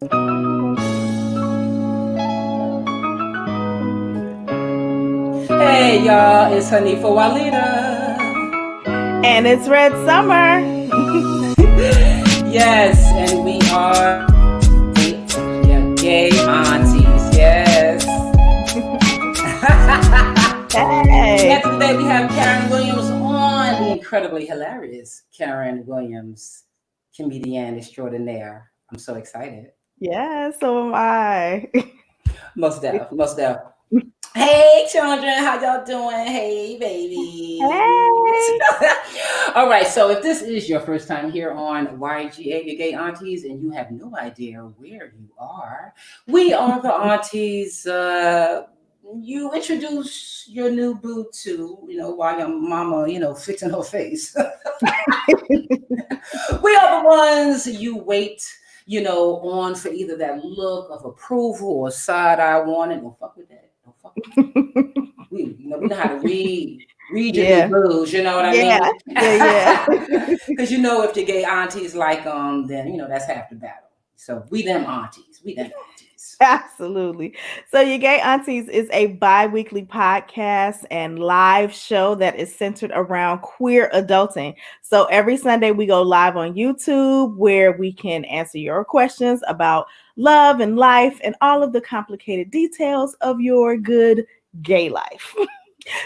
Hey y'all, it's Hanifa Walida. And it's Red Summer. Yes, and we are your gay aunties. Yes. Hey. And today we have Karen Williams on, the incredibly hilarious Karen Williams, comedian extraordinaire. I'm so excited. Yeah, so am I. Most deaf. Hey children, how y'all doing? Hey babies. Hey. All right, so if this is your first time here on YGA, your gay aunties, and you have no idea where you are, we are the aunties. You introduce your new boo to, while your mama, fixing her face. We are the ones you wait, on for either that look of approval or side eye warning. Don't fuck with that. Don't fuck with that. We know how to read your new blues. You know what I mean? Yeah. Because if your gay aunties like them, then that's half the battle. So we them aunties. Absolutely. So Your Gay Aunties is a bi-weekly podcast and live show that is centered around queer adulting. So every Sunday we go live on YouTube where we can answer your questions about love and life and all of the complicated details of your good gay life.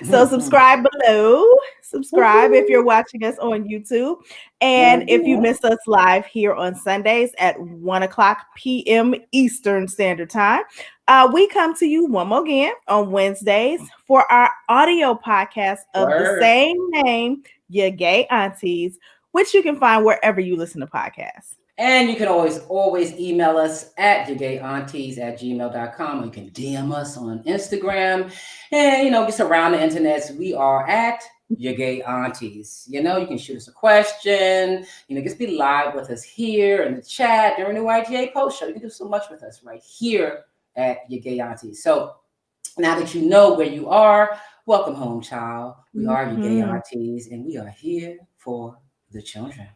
So subscribe below. Subscribe if you're watching us on YouTube. And if you miss us live here on Sundays at 1:00 p.m. Eastern Standard Time, we come to you one more again on Wednesdays for our audio podcast of the same name, Your Gay Aunties, which you can find wherever you listen to podcasts. And you can always email us at yourgayaunties@gmail.com, or you can DM us on Instagram. And, just around the internet, we are at Your Gay Aunties. You can shoot us a question, just be live with us here in the chat during the YGA post show. You can do so much with us right here at Your Gay Aunties. So now that you know where you are, welcome home, child. We are Your Gay Aunties, and we are here for the children.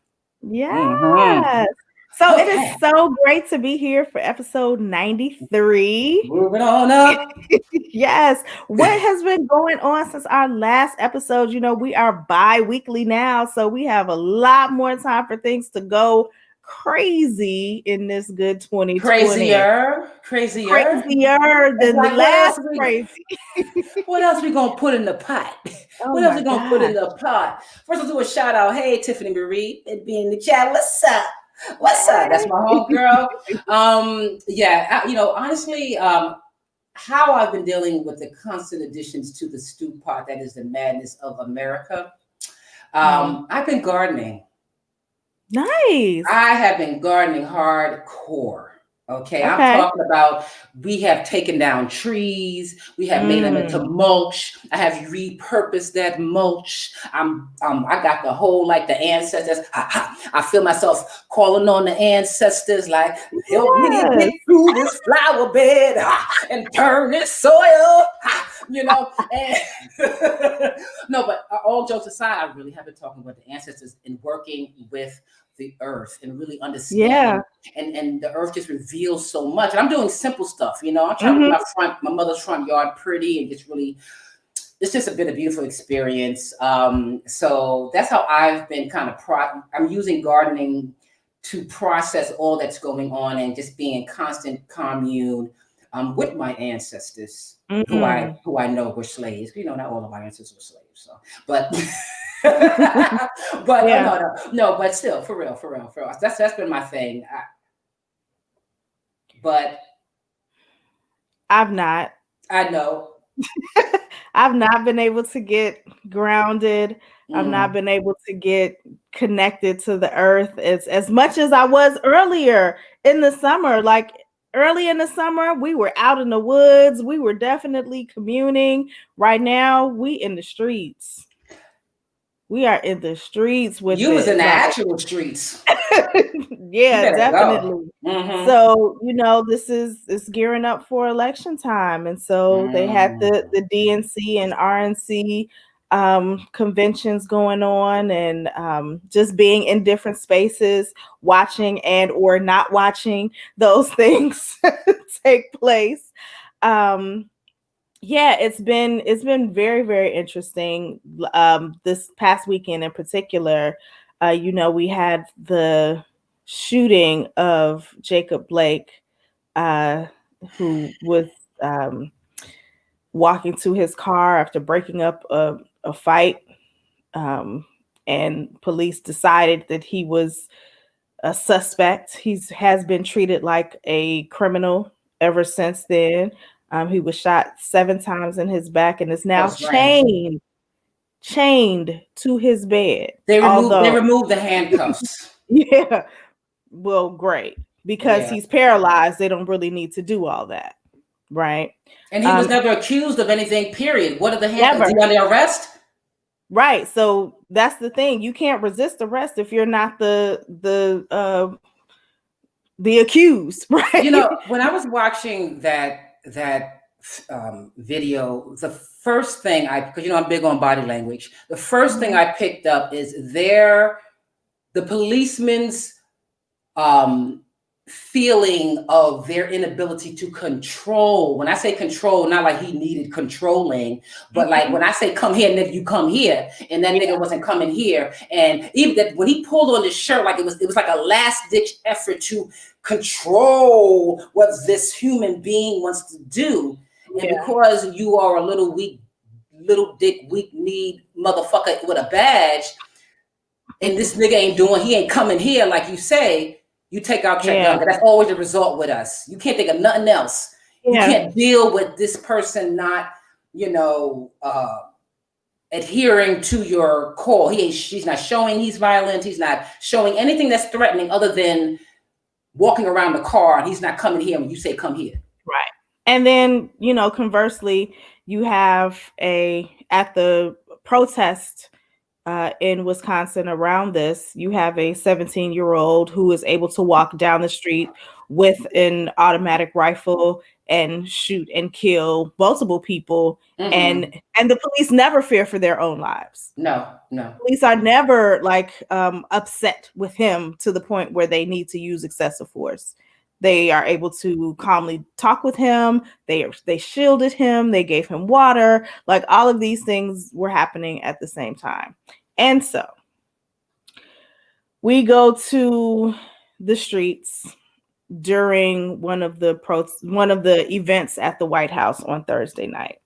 Yes. Mm-hmm. So It is so great to be here for episode 93. Moving on up. Yes. What has been going on since our last episode? We are bi-weekly now, so we have a lot more time for things to go crazy in this good 2020. Crazier than the last crazy. What else we gonna put in the pot? What else we gonna put in the pot? First, let's do a shout out. Hey, Tiffany Marie, it be in the chat. What's up? What's up? That's my homegirl. Honestly, how I've been dealing with the constant additions to the stew pot that is the madness of America. I've been gardening. Nice. I have been gardening hardcore. Okay, I'm talking about we have taken down trees, we have made them into mulch. I have repurposed that mulch. I got the whole the ancestors. I feel myself calling on the ancestors, help me get through this flower bed and turn this soil. And no, but all jokes aside, I really have been talking with the ancestors and working with the earth and really understanding. And the earth just reveals so much. And I'm doing simple stuff, I'm trying to make my mother's front yard pretty and it's just been a beautiful experience. So that's how I've been I'm using gardening to process all that's going on and just be in constant commune with my ancestors who I know were slaves. Not all of my ancestors were slaves. So, but no, but still, for real. That's been my thing. But I've not. I know. I've not been able to get grounded. I've not been able to get connected to the earth as much as I was earlier in the summer. Early in the summer, we were out in the woods. We were definitely communing. Right now, we in the streets. We are in the streets with you was in the actual streets. Yeah, definitely. So, this is gearing up for election time. And so they had the DNC and RNC conventions going on, and just being in different spaces, watching and or not watching those things take place. Yeah, it's been very, very interesting. This past weekend in particular, we had the shooting of Jacob Blake, who was um, walking to his car after breaking up a fight, um, and police decided that he was a suspect. He has been treated like a criminal ever since then. He was shot 7 times in his back and is now Close range. chained to his bed. They Although, removed the handcuffs. yeah, well, great, because Yeah. he's paralyzed. They don't really need to do all that, right? And he was never accused of anything, period. What are the handcuffs? Never. Is he under arrest? Right. So that's the thing. You can't resist arrest if you're not the accused, right? You know, when I was watching that video, the first thing because I'm big on body language. The first thing I picked up is the policeman's feeling of their inability to control. When I say control, not like he needed controlling, but like when I say come here, nigga, you come here, and that nigga wasn't coming here. And even that when he pulled on his shirt, like it was like a last ditch effort to control what this human being wants to do. And because you are a little weak, little dick, weak kneed motherfucker with a badge, and this nigga he ain't coming here, like you say, you take out your gun. That's always the result with us. You can't think of nothing else. You can't deal with this person not, adhering to your call. She's not showing he's violent. He's not showing anything that's threatening other than walking around the car, and he's not coming here when you say come here. Right. And then, conversely, you have at the protest in Wisconsin around this, you have a 17-year-old who is able to walk down the street with an automatic rifle and shoot and kill multiple people. And the police never fear for their own lives. No. Police are never upset with him to the point where they need to use excessive force. They are able to calmly talk with him. They shielded him. They gave him water. Like, all of these things were happening at the same time. And so we go to the streets during one of the events at the White House on Thursday night.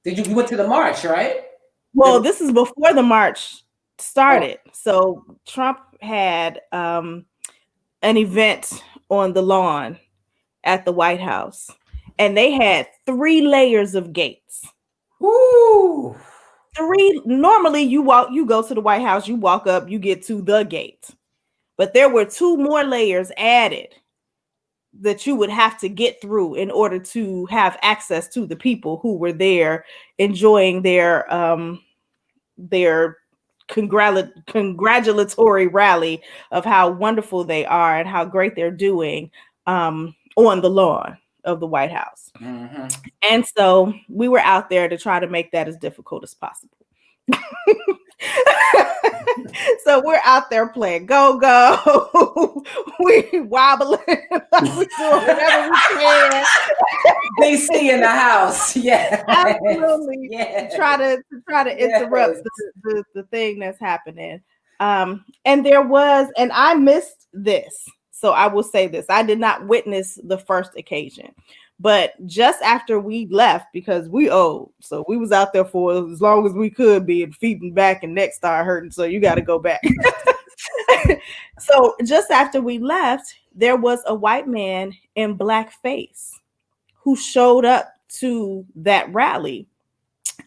You went to the march, right? Well, this is before the march started. Oh. So Trump had an event on the lawn at the White House, and they had 3 layers of gates. Ooh. 3. Normally you go to the White House, you walk up, you get to the gate. But there were 2 more layers added that you would have to get through in order to have access to the people who were there enjoying their congratulatory rally of how wonderful they are and how great they're doing on the lawn of the White House. Mm-hmm. And so we were out there to try to make that as difficult as possible. So we're out there playing go. We wobbling, we doing whatever we can. DC in the house, yeah, absolutely. Yeah. Try to interrupt the thing that's happening. And I missed this, so I will say this: I did not witness the first occasion. But just after we left, because we old, so we was out there for as long as we could be, and feet and back and neck started hurting, so you got to go back. So just after we left, there was a white man in blackface who showed up to that rally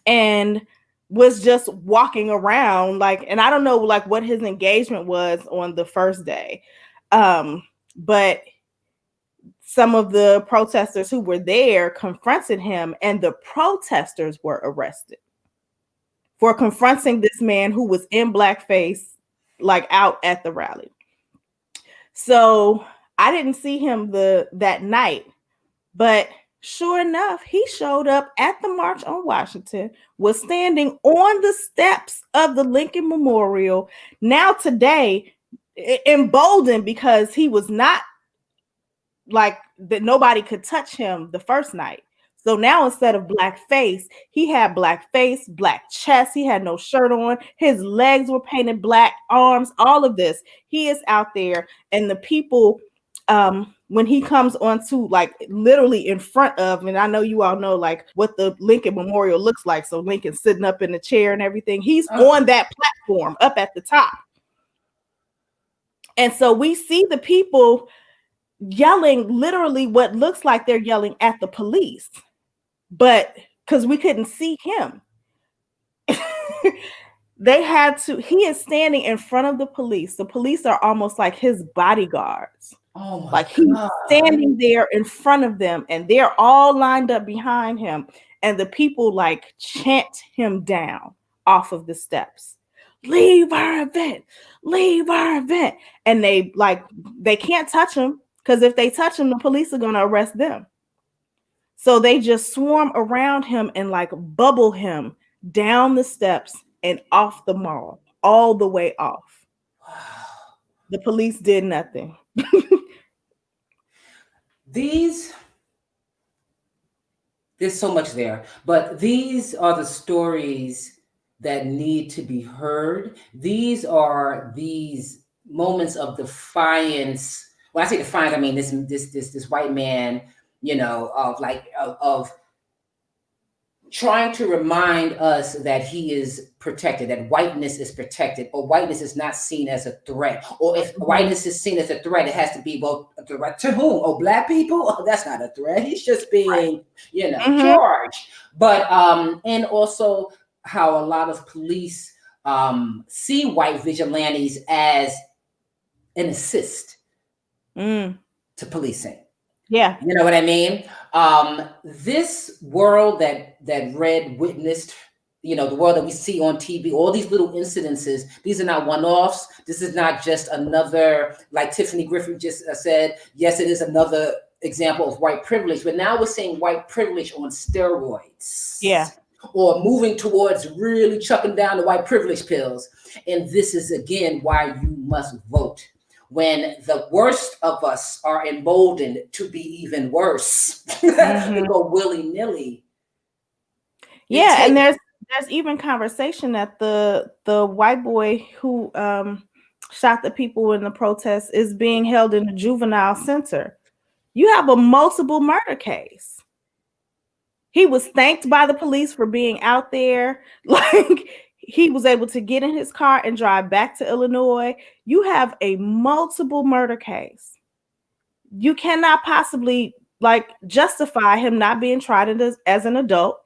and was just walking around and I don't know what his engagement was on the first day, but some of the protesters who were there confronted him, and the protesters were arrested for confronting this man who was in blackface, out at the rally. So I didn't see him that night, but Sure enough, he showed up at the March on Washington, was standing on the steps of the Lincoln Memorial. Now, today, emboldened because he was not like that, nobody could touch him the first night. So now instead of black face, he had black face, black chest. He had no shirt on. His legs were painted black, arms, all of this. He is out there, and the people, when he comes onto like literally in front of, and I know you all know like what the Lincoln Memorial looks like. So Lincoln sitting up in the chair and everything. He's on that platform up at the top. And so we see the people yelling literally what looks like they're yelling at the police, but because we couldn't see him, they had to, he is standing in front of the police. The police are almost like his bodyguards. Oh my like he's God. standing there in front of them, and they're all lined up behind him, and the people like chant him down off of the steps. Leave our event, leave our event. And they can't touch him, because if they touch him, the police are going to arrest them. So they just swarm around him and like bubble him down the steps and off the mall, all the way off. Wow. The police did nothing. There's so much there, but these are the stories that need to be heard. These are these moments of defiance. When I say defiance, I mean this white man, of trying to remind us that he is protected, that whiteness is protected, or whiteness is not seen as a threat. Or if whiteness is seen as a threat, it has to be, well, a threat to whom? Oh, black people? Oh, that's not a threat. He's just being, charged. But, and also how a lot of police see white vigilantes as an assist to policing. Yeah. You know what I mean? This world that Red witnessed, the world that we see on TV, all these little incidences, these are not one-offs. This is not just another, like Tiffany Griffin just said, yes, it is another example of white privilege, but now we're seeing white privilege on steroids. Yeah. Or moving towards really chucking down the white privilege pills. And this is, again, why you must vote. When the worst of us are emboldened to be even worse, to go willy-nilly. Yeah, and there's even conversation that the white boy who shot the people in the protest is being held in a juvenile center. You have a multiple murder case. He was thanked by the police for being out there. Like, he was able to get in his car and drive back to Illinois. You have a multiple murder case. You cannot possibly justify him not being tried as an adult.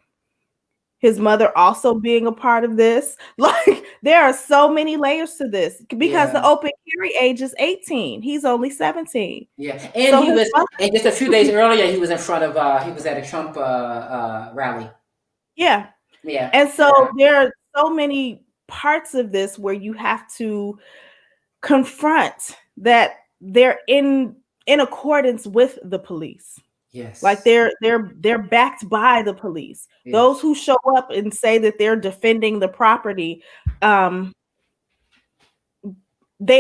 His mother also being a part of this. Like, there are so many layers to this because the open carry age is 18. He's only 17. Yeah, and so and just a few days earlier, he was in front of, he was at a Trump rally. Yeah. Yeah. And so there are so many parts of this where you have to confront that they're in accordance with the police. Yes. Like they're backed by the police. Yes. Those who show up and say that they're defending the property, they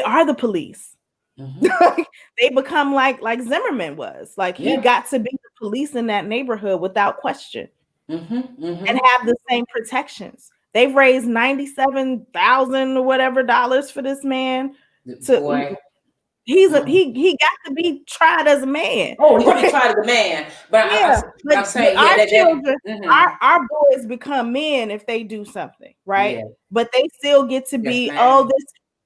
are the police. They become like Zimmerman was. Like, he got to be the police in that neighborhood without question. And have the same protections. They've raised $97,000 or whatever dollars for this man. He got to be tried as a man. Oh, he's gonna be tried as a man. But I'm saying our children, our boys become men if they do something, right? Yeah. But they still get to be, this.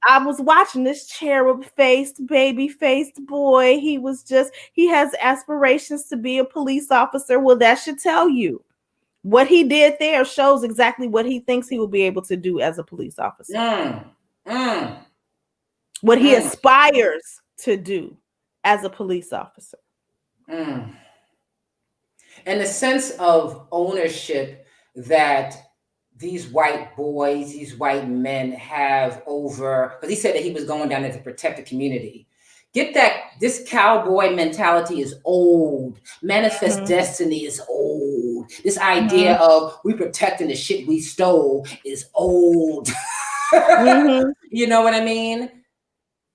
I was watching this cherub-faced, baby-faced boy. He has aspirations to be a police officer. Well, that should tell you. What he did there shows exactly what he thinks he will be able to do as a police officer. What he aspires to do as a police officer. And the sense of ownership that these white boys, these white men have over, because he said that he was going down there to protect the community. Get that. This cowboy mentality is old. Manifest destiny is old. This idea of we protecting the shit we stole is old. You know what I mean?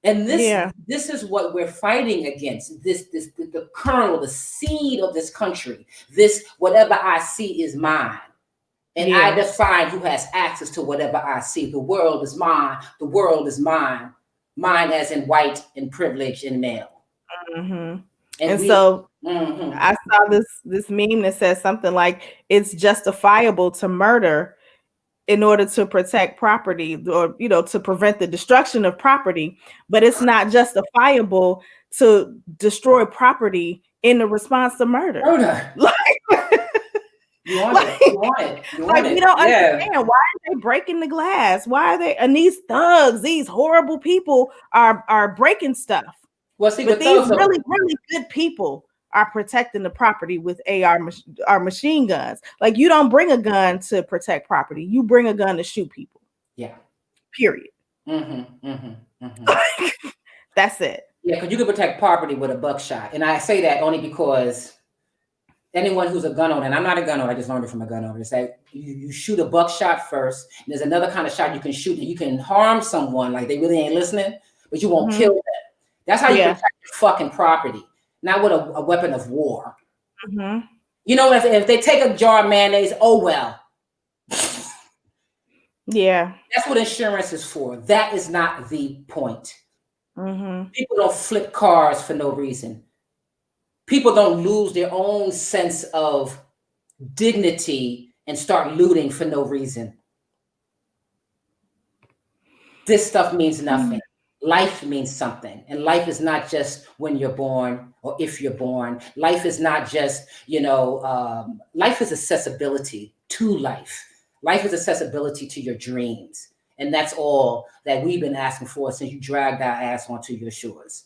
And this is what we're fighting against. This the kernel, the seed of this country. This whatever I see is mine. And I define who has access to whatever I see. The world is mine. The world is mine. Mine as in white and privileged and male. And so I saw this meme that says something like it's justifiable to murder in order to protect property, or to prevent the destruction of property, but it's not justifiable to destroy property in the response to murder. Like, you want it. We don't understand, why are they breaking the glass? Why are they? And these thugs, these horrible people are breaking stuff. Well, see, but these really good people are protecting the property with AR machine guns. Like, you don't bring a gun to protect property. You bring a gun to shoot people. Yeah. Period. That's it. Yeah, because you can protect property with a buckshot. And I say that only because anyone who's a gun owner, and I'm not a gun owner, I just learned it from a gun owner, it's like you shoot a buckshot first, and there's another kind of shot you can shoot, and you can harm someone, like they really ain't listening, but you won't kill them. That's how you protect your fucking property. Not with a weapon of war. You know, if they take a jar of mayonnaise, oh well. Yeah. That's what insurance is for. That is not the point. People don't flip cars for no reason. People don't lose their own sense of dignity and start looting for no reason. This stuff means nothing. Life means something. And life is not just when you're born or if you're born. Life is not just, life is accessibility to life. Life is accessibility to your dreams. And that's all that we've been asking for since you dragged our ass onto your shores.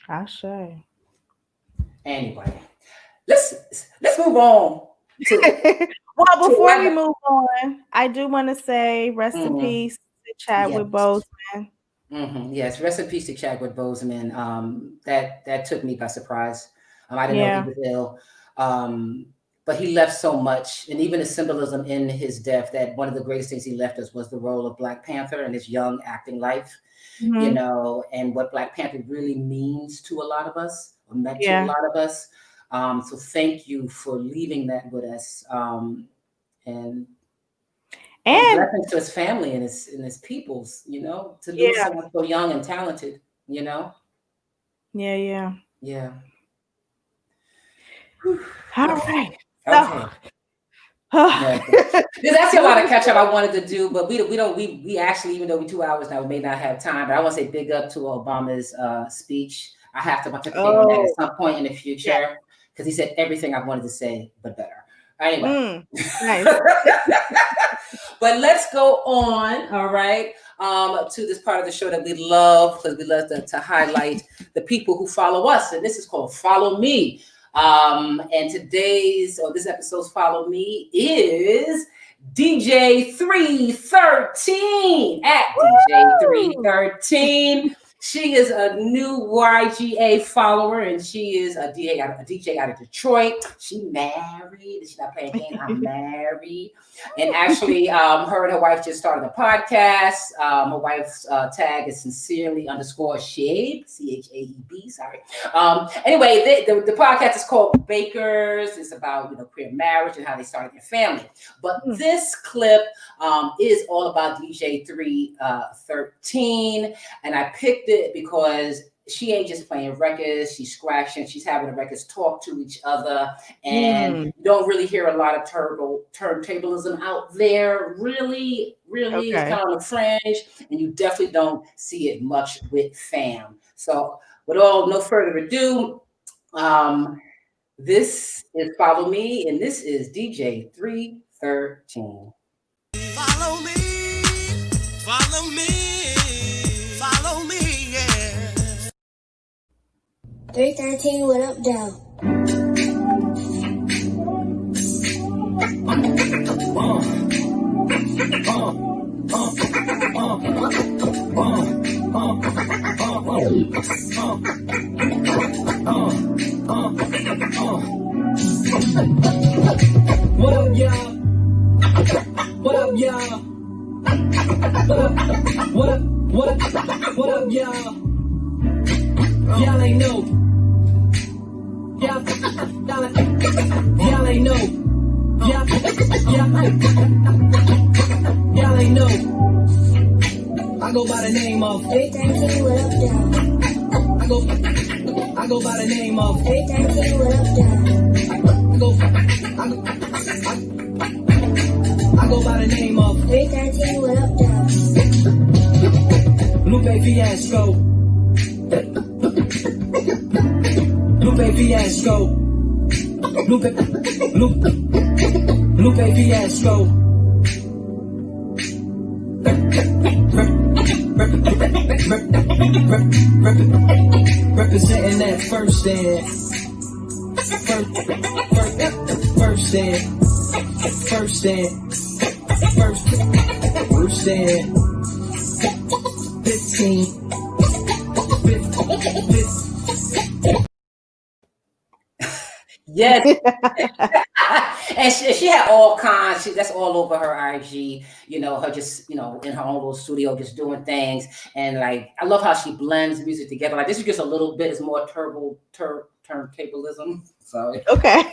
I say. Anyway, let's move on. Well, before we move on, I do want to say rest in peace to Chadwick Boseman. Yes, rest in peace to Chadwick Boseman. That took me by surprise. I didn't know he was ill. But he left so much, and even the symbolism in his death, that one of the greatest things he left us was the role of Black Panther in his young acting life, and what Black Panther really means to a lot of us, or meant to a lot of us. So thank you for leaving that with us. And blessings to his family and his peoples, to lose someone so young and talented, Yeah. All right. Okay. There's actually a lot of catch up I wanted to do, but we actually, even though we're 2 hours now, we may not have time. But I want to say big up to Obama's speech. I have to participate in that at some point in the future because he said everything I wanted to say, but better. Anyway. Nice. But let's go on, all right, to this part of the show that we love, because we love to highlight the people who follow us. And this is called Follow Me. And this episode's Follow Me is DJ 313 at DJ 313. She is a new YGA follower, and she is a DJ out of Detroit. She married. She's not playing games. I'm married. And actually, her and her wife just started a podcast. Her wife's tag is sincerely_Shabe, CHAEB. Sorry. Anyway, the podcast is called Bakers. It's about queer marriage and how they started their family. But this clip is all about DJ 313, and I picked it because she ain't just playing records, she's scratching, she's having the records talk to each other, and you don't really hear a lot of turntablism out there, really it's kind of on the fringe, and you definitely don't see it much with fam. So with no further ado, this is Follow Me, and this is DJ 313. Follow me, follow me, follow me, yeah. 313, what up, though? What up, y'all? What up, y'all? What up, y'all? Y'all ain't know. Y'all ain't know. Y'all ain't know. I go by the name of 813, what up, down? I go by the name of 813, what up, down? I go by the name of 813, what up, down? Lupe Fiasco. Lupe Fiasco. Lupe Fiasco. Representing that first stand. First stand. First stand. First stand. 15. Yes. And she had all kinds. That's all over her IG. You know, her just, you know, in her own little studio, just doing things. And like, I love how she blends music together. Like, this is just a little bit. It's more turntablism. So Okay.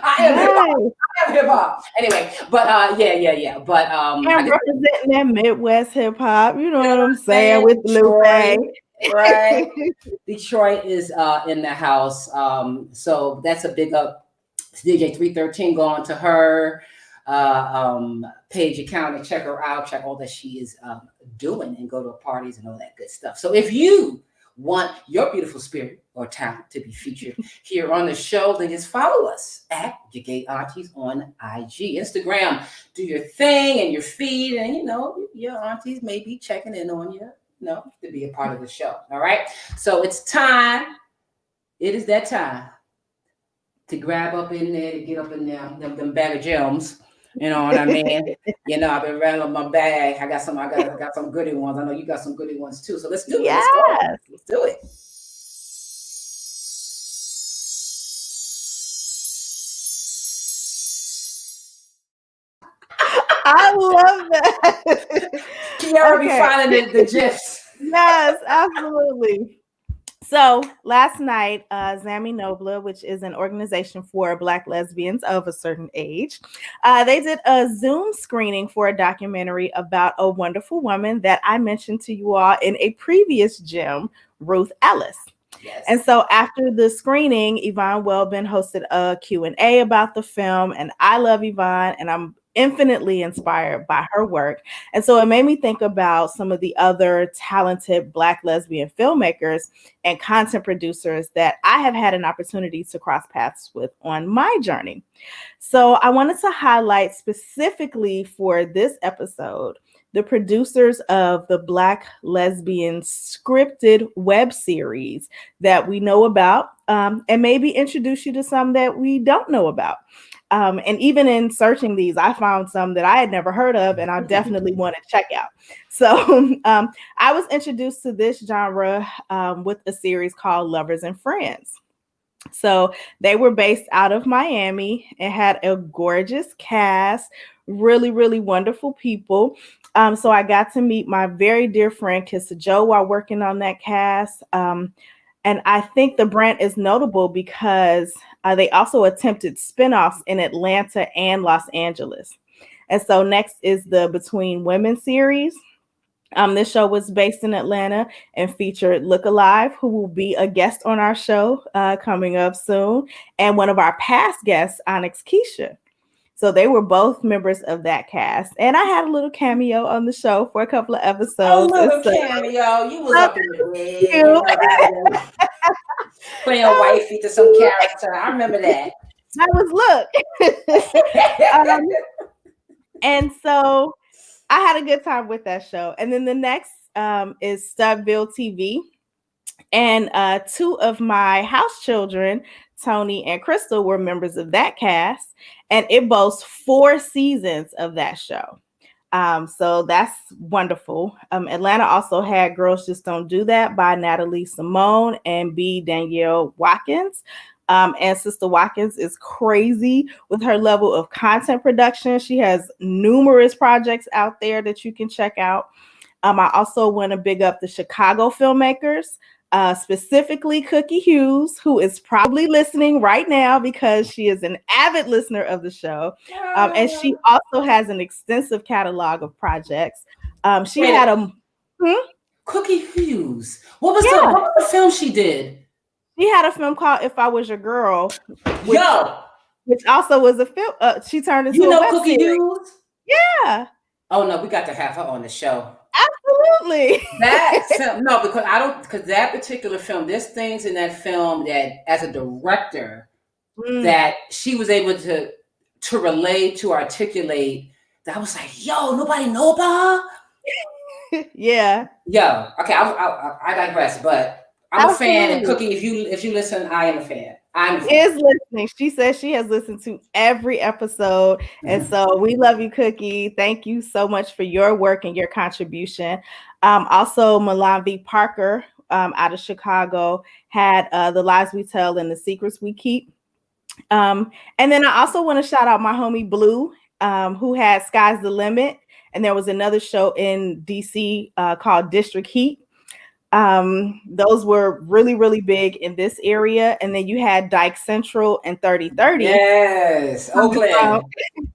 I am hip hop. Anyway, but yeah. But I'm representing that Midwest hip hop. You know what I'm saying? With Detroit, Lupe. right? Detroit is in the house. So that's a big up. DJ 313 going to her page account and check her out, check all that she is doing, and go to parties and all that good stuff. So if you want your beautiful spirit or talent to be featured here on the show, then just follow us at Your Gay Aunties on IG, Instagram. Do your thing and your feed, and you know your aunties may be checking in on you, to be a part of the show. All right. So it's time. It is that time to grab up in there, to get up in there, them bag of gems. You know what I mean? You know, I've been rattling my bag. I got some goody ones. I know you got some goody ones too. So let's do it. Yes. Let's do it. I love that. Kiara be finding the gifs. Yes, absolutely. So last night, Zami Nobla, which is an organization for Black lesbians of a certain age, they did a Zoom screening for a documentary about a wonderful woman that I mentioned to you all in a previous gem, Ruth Ellis. Yes. And so after the screening, Yvonne Welbin hosted a Q&A about the film, and I love Yvonne, and I'm infinitely inspired by her work. And so it made me think about some of the other talented Black lesbian filmmakers and content producers that I have had an opportunity to cross paths with on my journey. So I wanted to highlight specifically for this episode the producers of the Black lesbian scripted web series that we know about, and maybe introduce you to some that we don't know about. And even in searching these, I found some that I had never heard of, and I definitely want to check out. So I was introduced to this genre with a series called Lovers and Friends. So they were based out of Miami and had a gorgeous cast, really, really wonderful people. So I got to meet my very dear friend, Kissa Joe, while working on that cast. And I think the brand is notable because they also attempted spinoffs in Atlanta and Los Angeles. And so next is the Between Women series. This show was based in Atlanta and featured Look Alive, who will be a guest on our show coming up soon, and one of our past guests, Onyx Keisha. So they were both members of that cast. And I had a little cameo on the show for a couple of episodes. A little cameo. You was up in the bed. Playing wifey to some character. I remember that. That was Look. And so I had a good time with that show. And then the next is Studville TV. And two of my house children, Tony and Crystal, were members of that cast. And it boasts 4 seasons of that show. So that's wonderful. Atlanta also had Girls Just Don't Do That by Natalie Simone and B. Danielle Watkins. And Sister Watkins is crazy with her level of content production. She has numerous projects out there that you can check out. I also want to big up the Chicago filmmakers, specifically Cookie Hughes, who is probably listening right now because she is an avid listener of the show. And she also has an extensive catalog of projects. She Wait, had a Cookie Hughes. What was the film she did? She had a film called If I Was Your Girl, which also was a film. She turned into a web Cookie series. Hughes? Yeah. Oh no, we got to have her on the show. Absolutely. Because that particular film, there's things in that film that as a director that she was able to relate, to articulate, that I was like, yo, nobody know about her? Yeah. Yo, okay, I digress, but I'm a fan, and Cookie, if you listen, I am a fan. Is listening. She says she has listened to every episode. And so we love you, Cookie. Thank you so much for your work and your contribution. Also, Milan V. Parker out of Chicago had The Lies We Tell and the Secrets We Keep. And then I also want to shout out my homie Blue, who had Sky's the Limit. And there was another show in DC called District Heat. Those were really, really big in this area. And then you had Dyke Central and 3030. Yes, Oakland.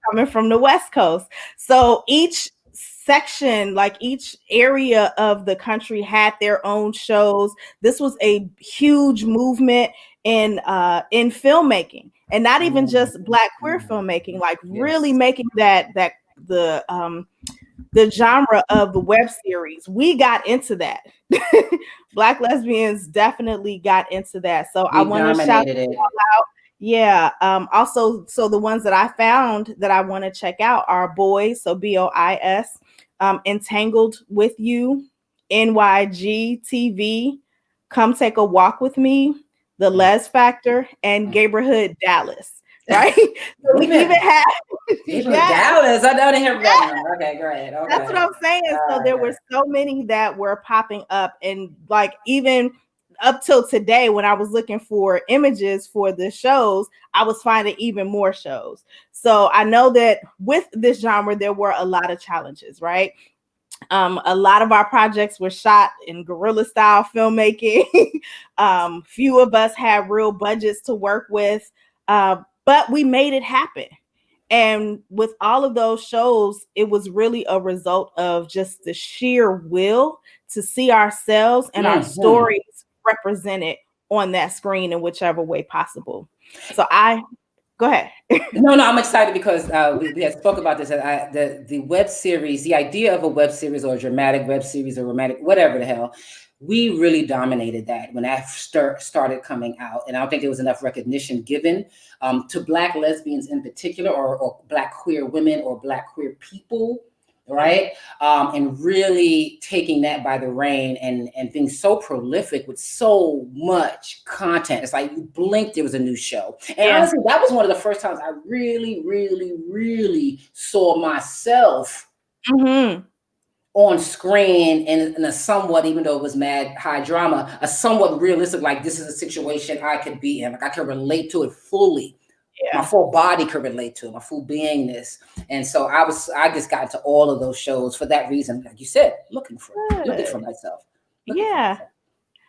Coming from the West Coast. So each section, like each area of the country had their own shows. This was a huge movement in filmmaking, and not even just Black queer filmmaking, like really making the genre of the web series. We got into that. Black lesbians definitely got into that. So I want to shout it all out. Yeah. Also, so the ones that I found that I want to check out are Boys, so BOIS, Entangled with You, NYG TV, Come Take a Walk with Me, The Les Factor, and Gayborhood Dallas. Right? So we even have Dallas. I don't hear that. Okay, great. Okay. That's what I'm saying. So there were so many that were popping up, and like even up till today, when I was looking for images for the shows, I was finding even more shows. So I know that with this genre, there were a lot of challenges, right? A lot of our projects were shot in guerrilla style filmmaking. Few of us had real budgets to work with, but we made it happen. And with all of those shows, it was really a result of just the sheer will to see ourselves and our stories represented on that screen in whichever way possible. So go ahead. No, I'm excited because we had spoke about this. The web series, the idea of a web series or a dramatic web series or romantic, whatever the hell, we really dominated that when that started coming out. And I don't think there was enough recognition given to Black lesbians in particular, or Black queer women or Black queer people, right? And really taking that by the rein and being so prolific with so much content. It's like you blinked, there was a new show. And honestly, that was one of the first times I really, really, really saw myself on screen in a somewhat, even though it was mad high drama, a somewhat realistic, like this is a situation I could be in. Like I can relate to it fully. My full body could relate to it, my full beingness. And so I just got into all of those shows for that reason, like you said, looking for myself.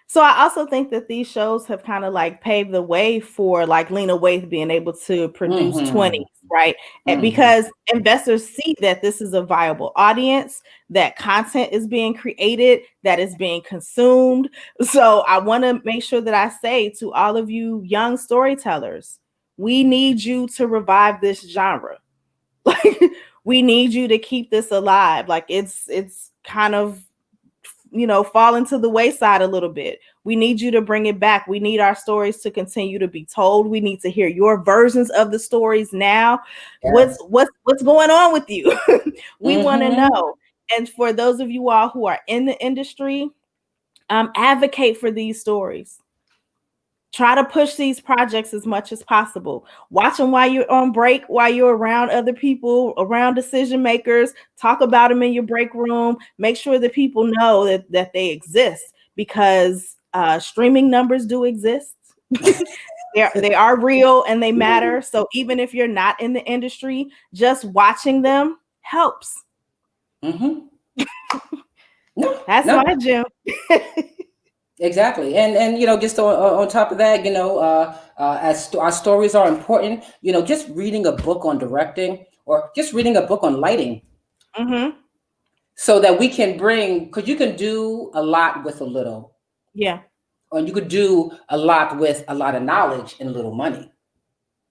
So I also think that these shows have kind of like paved the way for like Lena Waithe being able to produce 20s, right? And because investors see that this is a viable audience, that content is being created, that is being consumed. So I want to make sure that I say to all of you young storytellers, we need you to revive this genre. Like we need you to keep this alive. Like it's kind of, falling to the wayside a little bit. We need you to bring it back. We need our stories to continue to be told. We need to hear your versions of the stories now. Yes. What's going on with you? We want to know. And for those of you all who are in the industry, advocate for these stories. Try to push these projects as much as possible. Watch them while you're on break, while you're around other people, around decision makers. Talk about them in your break room. Make sure that people know that they exist, because streaming numbers do exist. They are real and they matter. So even if you're not in the industry, just watching them helps. Mm-hmm. No, That's no. my gem. Exactly, and just on top of that, as our stories are important, just reading a book on directing or just reading a book on lighting, Mm-hmm. so that we can bring, because you can do a lot with a little, Yeah. or you could do a lot with a lot of knowledge and little money.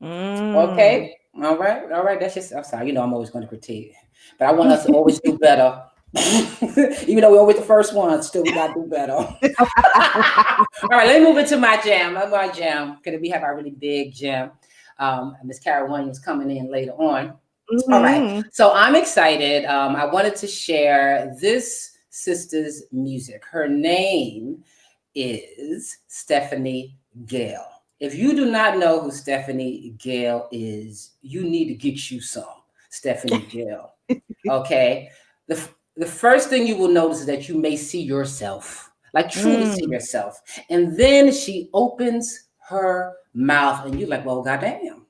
Mm. Okay, all right, all right. That's just, I'm sorry, I'm always going to critique, but I want us to always do better. Even though we're always the first one, still we gotta do better. All right, let me move into my jam. My jam, because we have our really big jam. Miss Carol Williams coming in later on. All right, Mm-hmm. so I'm excited. I wanted to share this sister's music. Her name is Stephanie Gale. If you do not know who Stephanie Gale is, you need to get you some Stephanie Gale. Okay. The first thing you will notice is that you may see yourself, like truly see Mm. yourself. And then she opens her mouth and you're like, well, goddamn.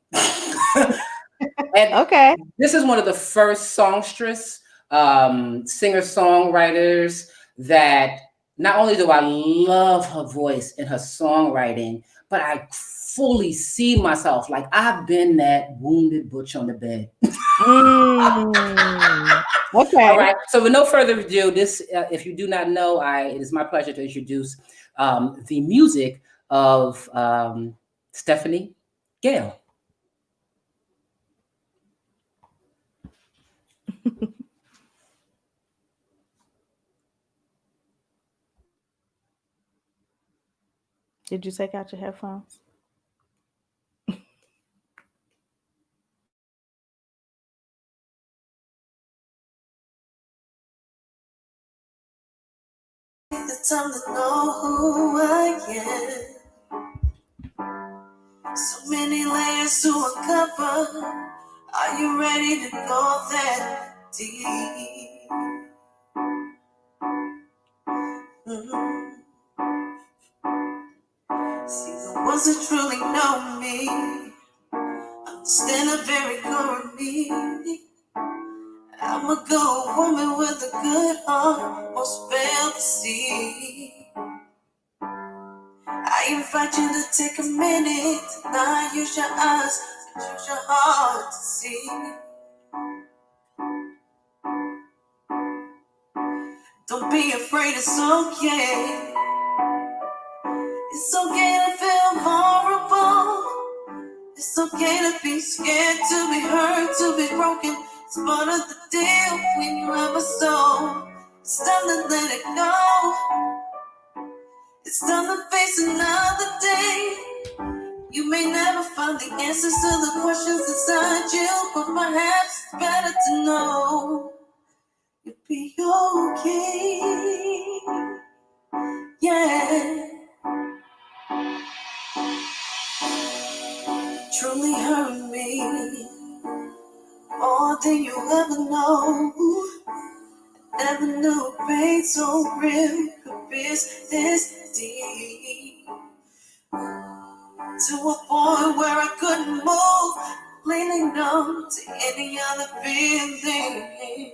And Okay. this is one of the first songstress, singer-songwriters that not only do I love her voice and her songwriting, but I fully see myself. Like I've been that wounded butch on the bed. Mm. All Okay. right. So, with no further ado, this, if you do not know, it is my pleasure to introduce the music of Stephanie Gale. Did you take out your headphones? The time to know who I am. So many layers to uncover. Are you ready to go that deep? Mm-hmm. See, the ones that truly know me understand the very core of me. I'm a good woman with a good heart, most fail to see. I invite you to take a minute, not use your eyes, but use your heart to see. Don't be afraid, it's okay. It's okay to feel vulnerable. It's okay to be scared, to be hurt, to be broken. It's part of the deal when you have a soul. It's time to let it go. It's time to face another day. You may never find the answers to the questions inside you, but perhaps it's better to know you'll be okay. Yeah. Truly hurt me more than you ever know. Never knew pain so real could pierce this deep. To a point where I couldn't move, leaning on to any other feeling.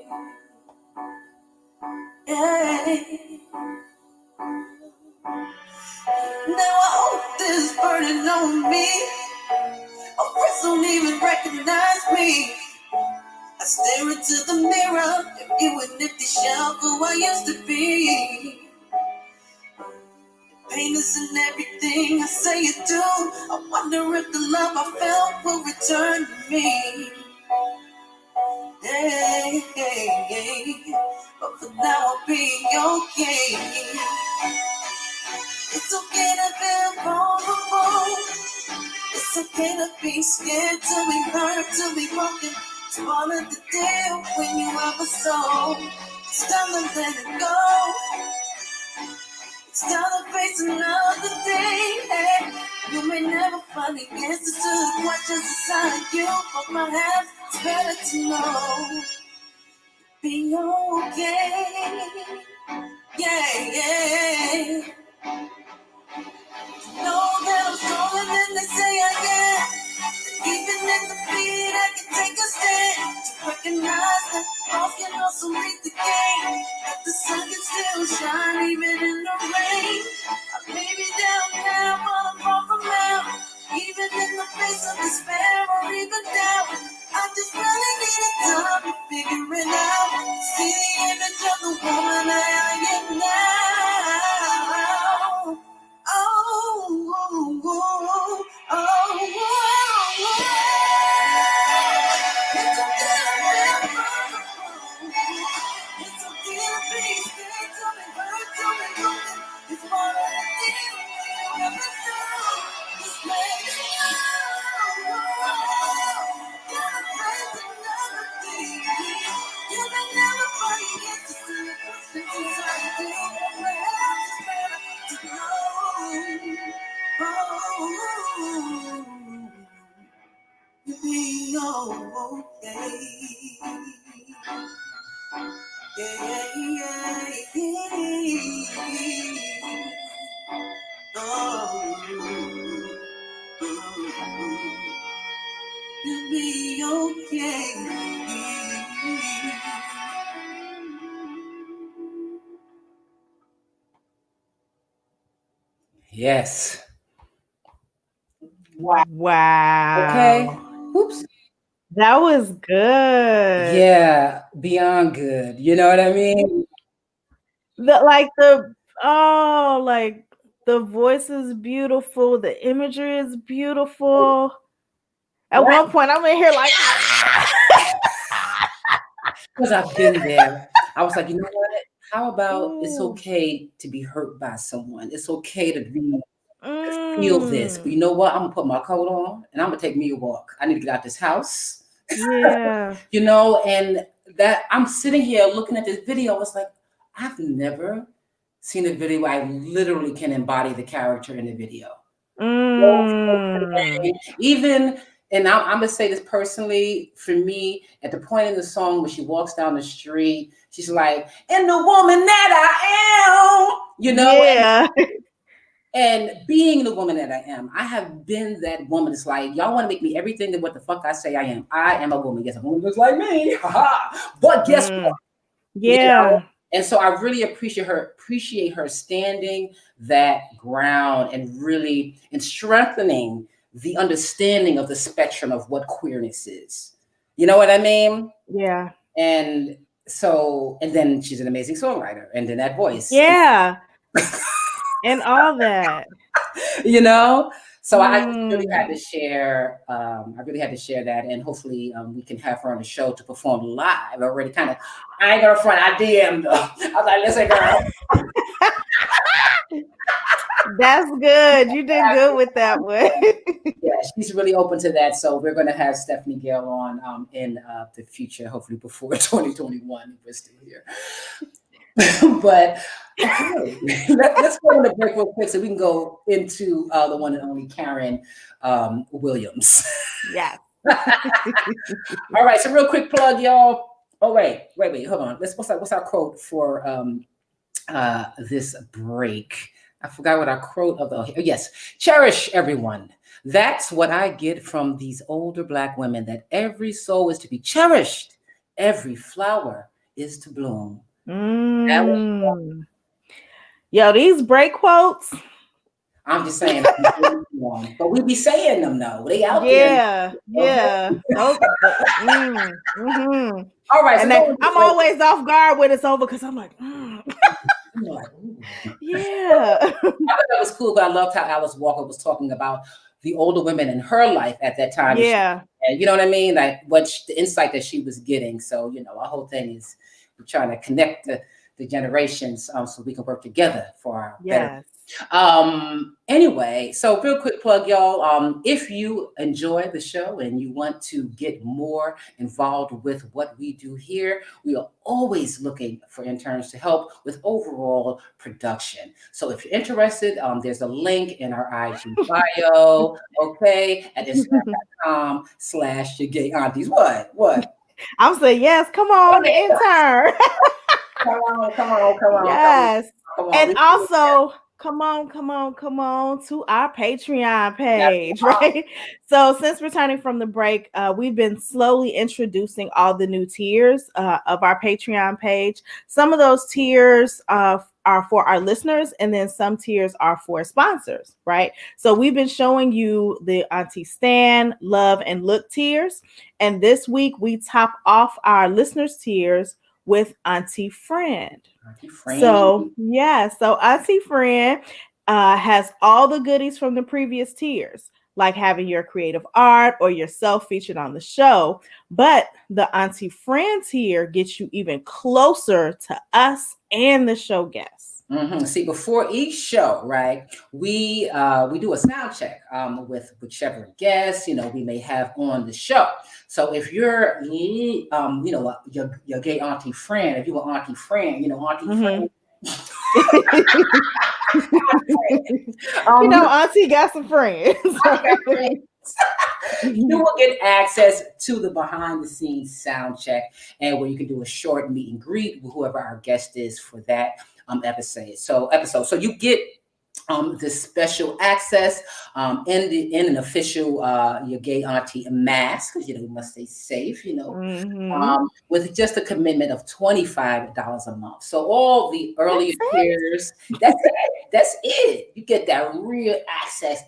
Yeah. Now I hope this burden on me. Oh, friends don't even recognize me. I stare into the mirror and view an empty shell of who I used to be. Pain is in everything I say you do. I wonder if the love I felt will return to me. Hey, hey, hey. But for now I'll be okay. It's okay to feel vulnerable. It's okay to be scared, to be hurt, to be broken. It's part of the deal when you have a soul. It's time to let it go. It's time to face another day. Hey, finding answers to the questions inside you, but perhaps it's better to know. Be okay. Yeah, yeah. Know that I'm stronger than they say I am. Even in the feet, I can take a stand. To recognize that all can also meet the game. That the sun can still shine even in the rain. I may be down now, but I'm far from out. Even in the face of despair or even doubt, I just really needed time to figure it out. See the image of the woman that I am now. Oh, oh, oh, oh, oh, it's okay to be it's okay to be scared, to be hurt, to be broken. It's part of the deal we'll never do. Just let it go. Gotta face another thing. You may never forget to see the questions inside you. Perhaps it's better to know. Oh, you'll be okay. Yeah, yeah, yeah. Oh, you'll be okay. Yes. Wow. Okay. Oops. That was good. Yeah, beyond good. You know what I mean? Like the voice is beautiful, the imagery is beautiful. At one point, I'm in here like because I've been there. I was like, you know what? How about it's okay to be hurt by someone? It's okay to feel this. But you know what? I'm gonna put my coat on and I'm gonna take me a walk. I need to get out this house. Yeah. You know, and that I'm sitting here looking at this video. It's like, I've never seen a video where I literally can embody the character in the video. Even, and I'm gonna say this personally, for me, at the point in the song where she walks down the street, she's like, and the woman that I am, you know, yeah. and being the woman that I am, I have been that woman. It's like, y'all want to make me everything that what the fuck I say I am. I am a woman. Yes, a woman looks like me. But guess what? Yeah. You know? And so I really appreciate her standing that ground and really and strengthening the understanding of the spectrum of what queerness is. You know what I mean? Yeah. And so, and then she's an amazing songwriter, and then that voice. Yeah. And all that. You know? So I just really had to share. I really had to share that, and hopefully we can have her on the show to perform live. Already, kind of. I ain't gonna front. I DM'd her. I was like, "Listen, girl." That's good. You did good with that one. Yeah, she's really open to that. So we're gonna have Stephanie Gale on in the future, hopefully before 2021, if we're still here. But okay, let's go on the break real quick so we can go into the one and only Karen Williams. Yeah. All right, so real quick plug, y'all. Oh wait, hold on. What's our quote for this break? I forgot what our quote of the. Oh, yes, cherish everyone. That's what I get from these older Black women. That every soul is to be cherished. Every flower is to bloom. Yo, these break quotes. I'm just saying, but we be saying them though. They out there. Yeah. All right. And So I'm always off guard when it's over because I'm like, yeah. I thought that was cool, but I loved how Alice Walker was talking about the older women in her life at that time. Yeah. And you know what I mean? Like the insight that she was getting. So, you know, our whole thing is we're trying to connect the generations so we can work together for our better Anyway, so real quick plug, y'all. If you enjoy the show and you want to get more involved with what we do here, we are always looking for interns to help with overall production. So if you're interested, there's a link in our IG bio, okay, at Instagram.com/your gay aunties. What? I'm saying yes. Come on, the intern. Come on, come on, come on, Yes. come on. And also, come on to our Patreon page, right? So since returning from the break, we've been slowly introducing all the new tiers of our Patreon page. Some of those tiers are for our listeners, and then some tiers are for sponsors, right? So we've been showing you the Auntie Stan, Love, and Look tiers. And this week we top off our listeners tiers with Auntie Friend. So Auntie Friend has all the goodies from the previous tiers, like having your creative art or yourself featured on the show. But the Auntie Friend tier gets you even closer to us and the show guests. Mm-hmm. See, before each show, right, we do a sound check with whichever guest we may have on the show. So if you're your gay auntie friend, if you're an auntie friend, auntie friend. Auntie got some friends. You will get access to the behind the scenes sound check, and where you can do a short meet and greet with whoever our guest is for that episode. So you get this special access in an official your gay auntie mask, because we must stay safe, with just a commitment of $25 a month. So all the earlier tiers, that's it. You get that real access,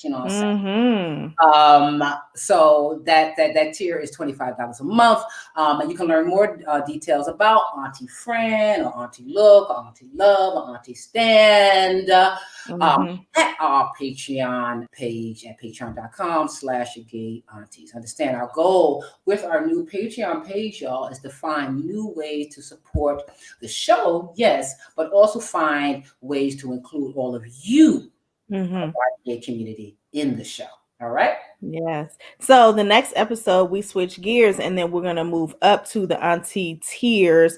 you know what I'm saying? So that tier is $25 a month. And you can learn more details about Auntie Friend or Auntie Look or Auntie Love or Auntie Stand at our Patreon page at patreon.com/gay aunties. Understand, our goal with our new Patreon page, y'all, is to find new ways to support the show, yes, but also find ways to include all of you, our gay community, in the show. All right. Yes. So the next episode, we switch gears, and then we're going to move up to the auntie tiers,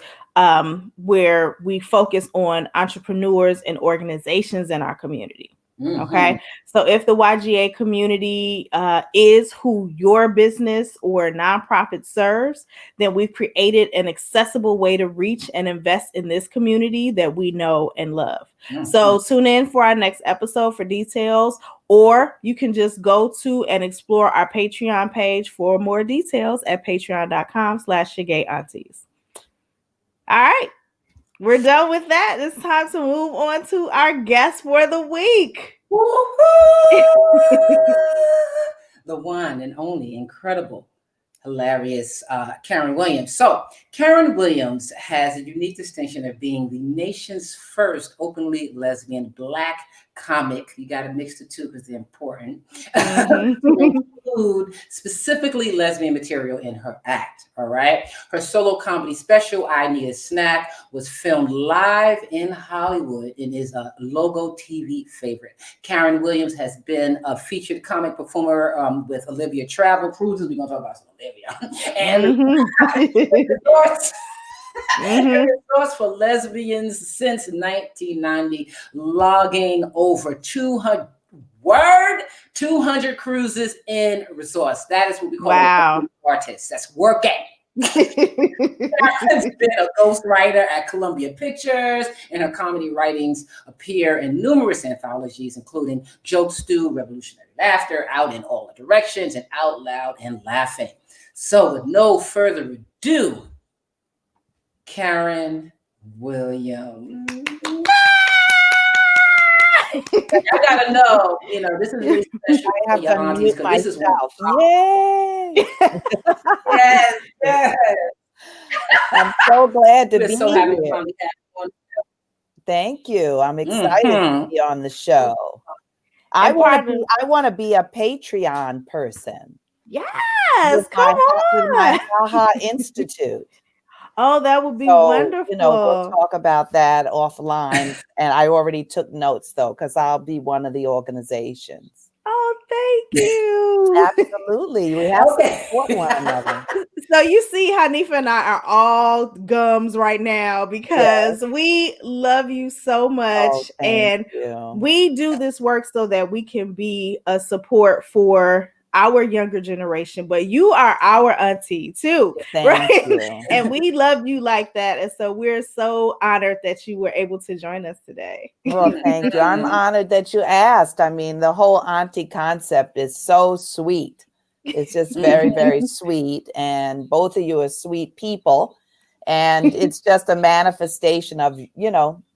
where we focus on entrepreneurs and organizations in our community. Okay. So if the YGA community is who your business or nonprofit serves, then we've created an accessible way to reach and invest in this community that we know and love. So tune in for our next episode for details, or you can just go to and explore our Patreon page for more details at patreon.com/aunties. All right. We're done with that. It's time to move on to our guest for the week. The one and only incredible, hilarious Karen Williams. So Karen Williams has a unique distinction of being the nation's first openly lesbian Black comic. You got to mix the two because they're important. To include specifically lesbian material in her act. All right. Her solo comedy special, I Need a Snack, was filmed live in Hollywood and is a Logo TV favorite. Karen Williams has been a featured comic performer with Olivia Travel Cruises. We're going to talk about some Olivia. And resource for lesbians since 1990, logging over 200 cruises in resource. That is what we call artists. That's working. She's been a ghostwriter at Columbia Pictures, and her comedy writings appear in numerous anthologies, including Joke Stew, Revolutionary Laughter, Out in All Directions, and Out Loud and Laughing. So with no further ado, Karen Williams. I gotta know, this is really special. I have to mute myself. Yay! Yes. I'm so glad to be so here. Thank you. I'm excited to be on the show. I want to be a Patreon person. Yes, with my HaHa Institute. Oh, that would be So, wonderful. we'll talk about that offline. And I already took notes though, because I'll be one of the organizations. Oh, thank you. Absolutely. We have to support one another. So you see Hanifa and I are all gums right now because we love you so much. Oh, and you. We do this work so that we can be a support for our younger generation, but you are our auntie too, Thank right? you. And we love you like that. And so we're so honored that you were able to join us today. Well, thank you. I'm honored that you asked. I mean, the whole auntie concept is so sweet. It's just very, very sweet. And both of you are sweet people. And it's just a manifestation of,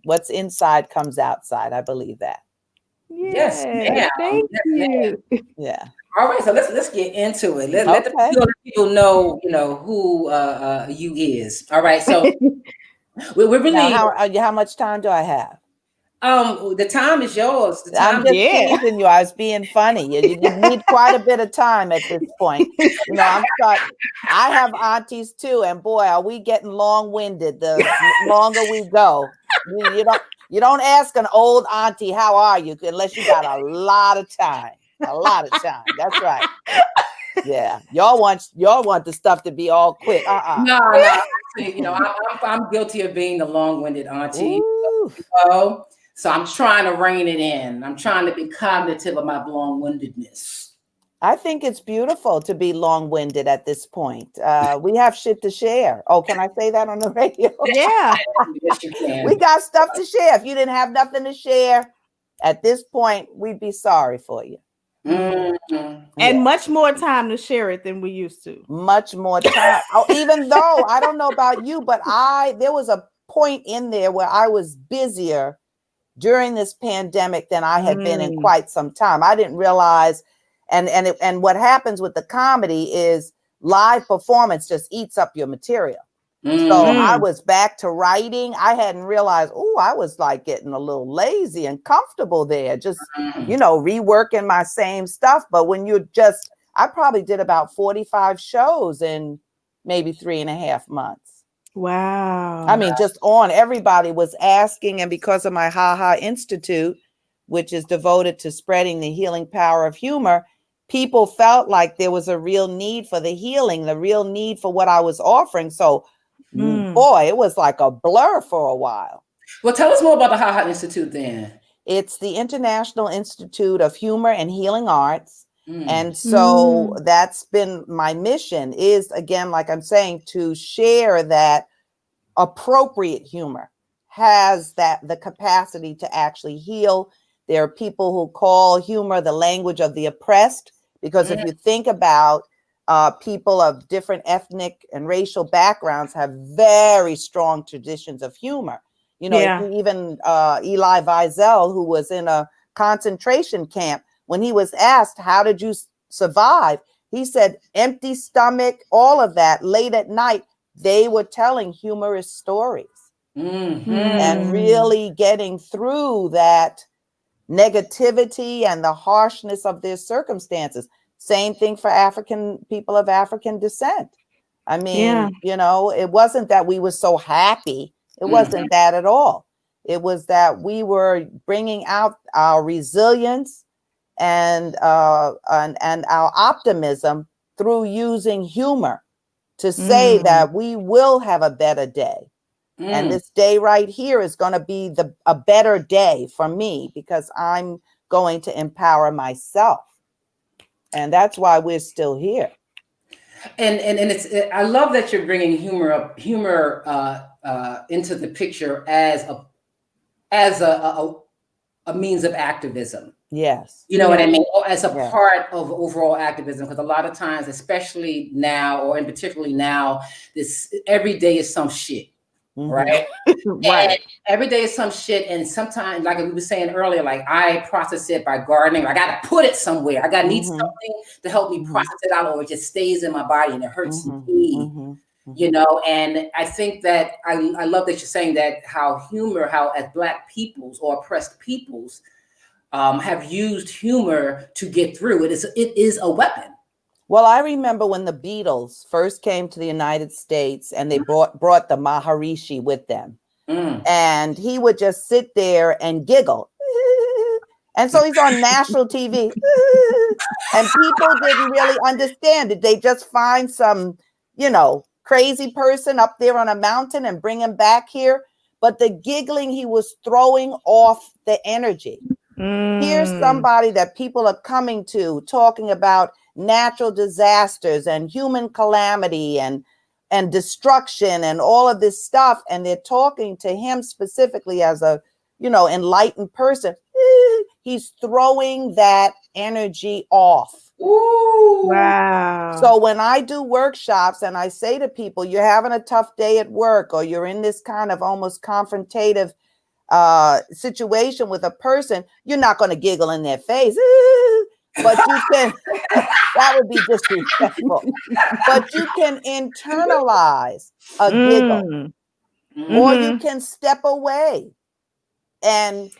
what's inside comes outside. I believe that. Yes, ma'am. Thank you. Yeah. All right, so let's get into it. Let the people know, who you is. All right, so we're really now, how much time do I have? The time is yours. The time I'm just teasing you. I was being funny. You need quite a bit of time at this point. I have aunties too, and boy, are we getting long-winded the longer we go. You don't ask an old auntie, how are you, unless you got a lot of time. A lot of time. That's right. Yeah. Y'all want the stuff to be all quick. No. I'm guilty of being the long-winded auntie. So I'm trying to rein it in. I'm trying to be cognitive of my long-windedness. I think it's beautiful to be long-winded at this point. We have shit to share. Oh, can I say that on the radio? Yeah. Yes, you can. We got stuff to share. If you didn't have nothing to share at this point, we'd be sorry for you. Mm-hmm. And much more time to share it than we used to. Much more time. Even though I don't know about you, but there was a point in there where I was busier during this pandemic than I had been in quite some time. I didn't realize, and what happens with the comedy is live performance just eats up your material. So I was back to writing. I hadn't realized, I was like getting a little lazy and comfortable there, just, reworking my same stuff. But when I probably did about 45 shows in maybe 3.5 months. Wow. I mean, just everybody was asking. And because of my Ha Institute, which is devoted to spreading the healing power of humor, people felt like there was a real need for the healing, the real need for what I was offering. So boy, it was like a blur for a while. Well, tell us more about the Ha Institute then. It's the International Institute of Humor and Healing Arts. And so that's been my mission, is, again, like I'm saying, to share that appropriate humor has the capacity to actually heal. There are people who call humor the language of the oppressed, because if you think about people of different ethnic and racial backgrounds have very strong traditions of humor. Even Elie Wiesel, who was in a concentration camp, when he was asked, how did you survive? He said, empty stomach, all of that, late at night, they were telling humorous stories and really getting through that negativity and the harshness of their circumstances. Same thing for people of African descent. I mean, it wasn't that we were so happy. It wasn't that at all. It was that we were bringing out our resilience and our optimism through using humor to say that we will have a better day. And this day right here is going to be a better day for me, because I'm going to empower myself. And that's why we're still here. And I love that you're bringing humor into the picture as a means of activism. Yes. You know what I mean? As a part of overall activism, because a lot of times, especially now, or in particularly now, this every day is some shit. Right. Right. And every day is some shit. And sometimes, like we were saying earlier, like I process it by gardening. I got to put it somewhere. I got to need something to help me process it out, or it just stays in my body and it hurts me, And I think that I love that you're saying that how as Black peoples or oppressed peoples have used humor to get through. It is a weapon. Well, I remember when the Beatles first came to the United States and they brought the Maharishi with them. And he would just sit there and giggle. And so he's on national TV. And people didn't really understand it. They just find some, crazy person up there on a mountain and bring him back here. But the giggling, he was throwing off the energy. Here's somebody that people are coming to talking about natural disasters and human calamity and destruction and all of this stuff. And they're talking to him specifically as a, enlightened person. He's throwing that energy off. Ooh. Wow. So when I do workshops and I say to people, you're having a tough day at work, or you're in this kind of almost confrontative situation with a person, you're not going to giggle in their face, but you can, that would be disrespectful, but you can internalize a giggle, or you can step away and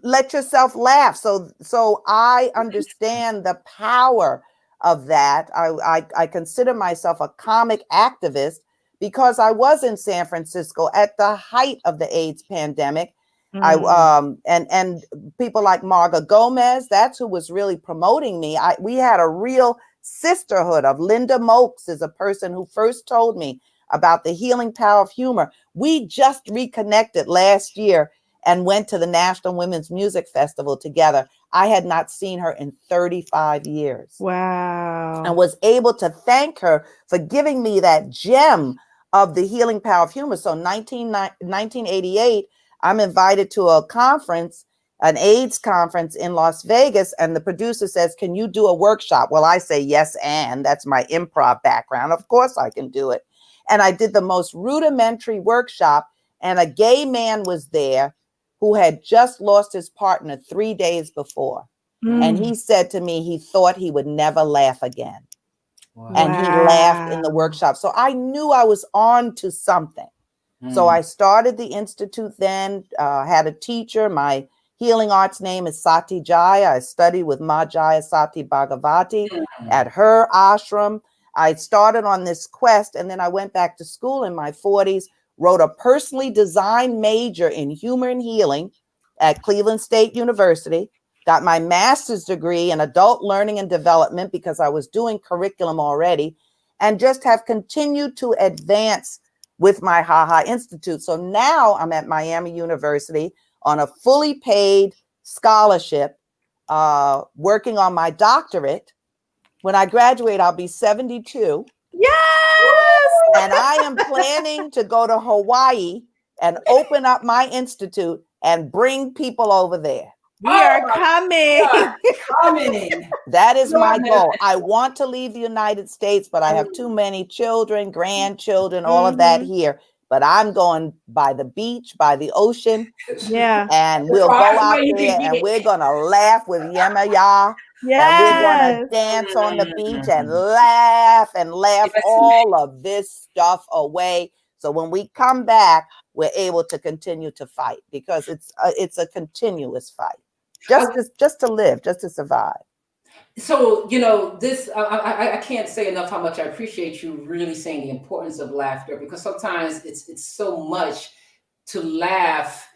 let yourself laugh. So I understand the power of that. I consider myself a comic activist because I was in San Francisco at the height of the AIDS pandemic. And people like Marga Gomez, that's who was really promoting me. We had a real sisterhood of Linda Mokes is a person who first told me about the healing power of humor. We just reconnected last year and went to the National Women's Music Festival together. I had not seen her in 35 years. Wow. And was able to thank her for giving me that gem of the healing power of humor. So 1988, I'm invited to a conference, an AIDS conference in Las Vegas, and the producer says, can you do a workshop? Well, I say yes, and that's my improv background. Of course I can do it. And I did the most rudimentary workshop, and a gay man was there who had just lost his partner 3 days before. And he said to me, he thought he would never laugh again. Wow. And he laughed in the workshop. So I knew I was on to something. So I started the Institute then, had a teacher. My healing arts name is Sati Jaya. I studied with Ma Jaya Sati Bhagavati at her ashram. I started on this quest, and then I went back to school in my 40s, wrote a personally designed major in humor and healing at Cleveland State University, got my master's degree in adult learning and development because I was doing curriculum already, and just have continued to advance with my HaHa Institute. So now I'm at Miami University on a fully paid scholarship, working on my doctorate. When I graduate, I'll be 72. Yes! And I am planning to go to Hawaii and open up my institute and bring people over there. We are coming. That is my goal. I want to leave the United States, but I have too many children, grandchildren, all of that here. But I'm going by the beach, by the ocean. Yeah. And we'll go out there and we're going to laugh with Yemaya. Yes. And we're going to dance on the beach and laugh all of this stuff away. So when we come back, we're able to continue to fight, because it's a continuous fight. Just to live, just to survive. So, this, I can't say enough how much I appreciate you really saying the importance of laughter, because sometimes it's so much to laugh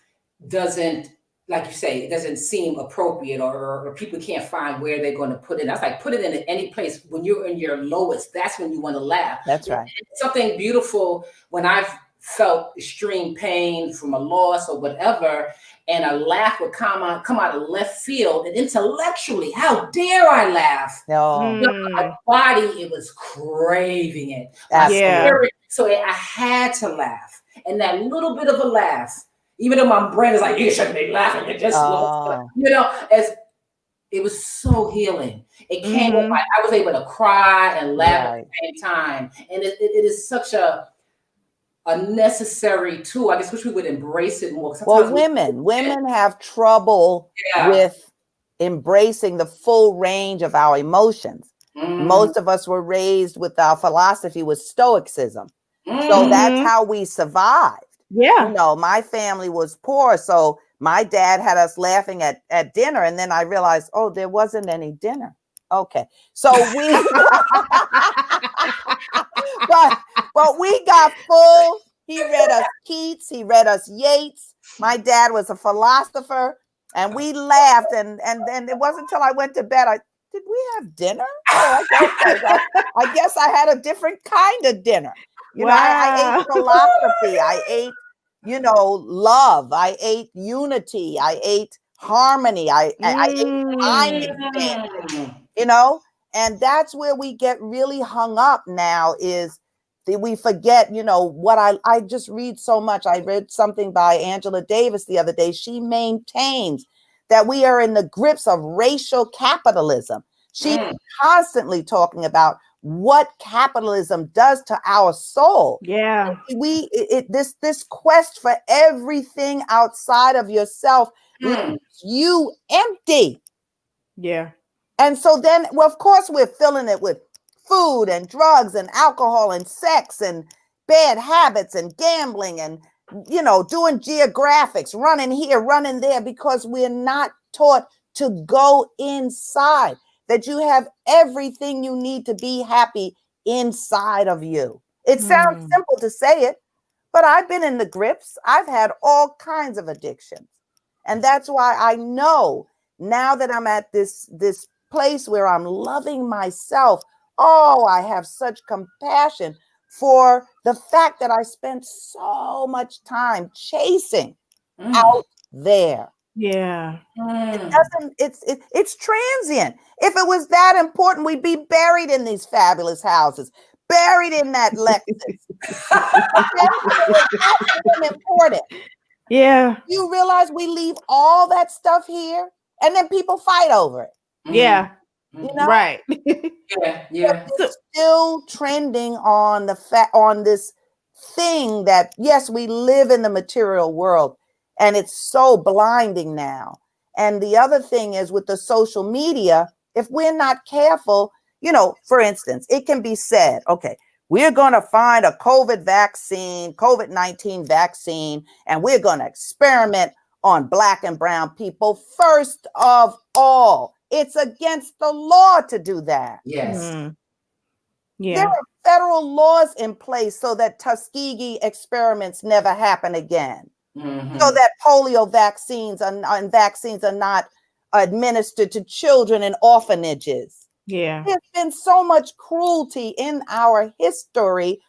doesn't, like you say, it doesn't seem appropriate, or people can't find where they're going to put it. That's like, put it in any place. When you're in your lowest, that's when you want to laugh. That's right. It's something beautiful when I've felt extreme pain from a loss or whatever, and a laugh would come out of left field, and intellectually, how dare I laugh? No. My body, it was craving it. Yeah. Spirit, so I had to laugh, and that little bit of a laugh, even though my brain is like, you shouldn't be laughing, you're just as it was so healing. It came up, I was able to cry and laugh at the same time, and it is such a necessary tool. I just wish we would embrace it more. Sometimes women have trouble with embracing the full range of our emotions. Most of us were raised with our philosophy was stoicism. So that's how we survived. Yeah. My family was poor, so my dad had us laughing at dinner, and then I realized, there wasn't any dinner. Okay. So we, but we got full. He read us Keats. He read us Yeats. My dad was a philosopher, and we laughed. And then it wasn't until I went to bed. Did we have dinner? Oh, I guess I had a different kind of dinner. You know, I ate philosophy. I ate, love. I ate unity. I ate harmony. I ate understanding, and that's where we get really hung up now is that we forget, what I just read so much. I read something by Angela Davis the other day. She maintains that we are in the grips of racial capitalism. She's constantly talking about what capitalism does to our soul. Yeah. This quest for everything outside of yourself leaves you empty. Yeah. And so then, well, of course, we're filling it with food and drugs and alcohol and sex and bad habits and gambling and, doing geographics, running here, running there, because we're not taught to go inside, that you have everything you need to be happy inside of you. It sounds simple to say it, but I've been in the grips. I've had all kinds of addictions. And that's why I know now that I'm at this place where I'm loving myself. Oh, I have such compassion for the fact that I spent so much time chasing out there. Yeah. It's transient. If it was that important, we'd be buried in these fabulous houses, buried in that Lexus. That's important. Yeah. You realize we leave all that stuff here and then people fight over it. Yeah. Right. Yeah. It's still trending on on this thing that, yes, we live in the material world and it's so blinding now. And the other thing is with the social media, if we're not careful, for instance, it can be said, okay, we're going to find a COVID-19 vaccine, and we're going to experiment on Black and brown people. First of all, it's against the law to do that. Yes. Yeah. There are federal laws in place so that Tuskegee experiments never happen again. So that polio vaccines are not administered to children in orphanages. Yeah. There's been so much cruelty in our herstory,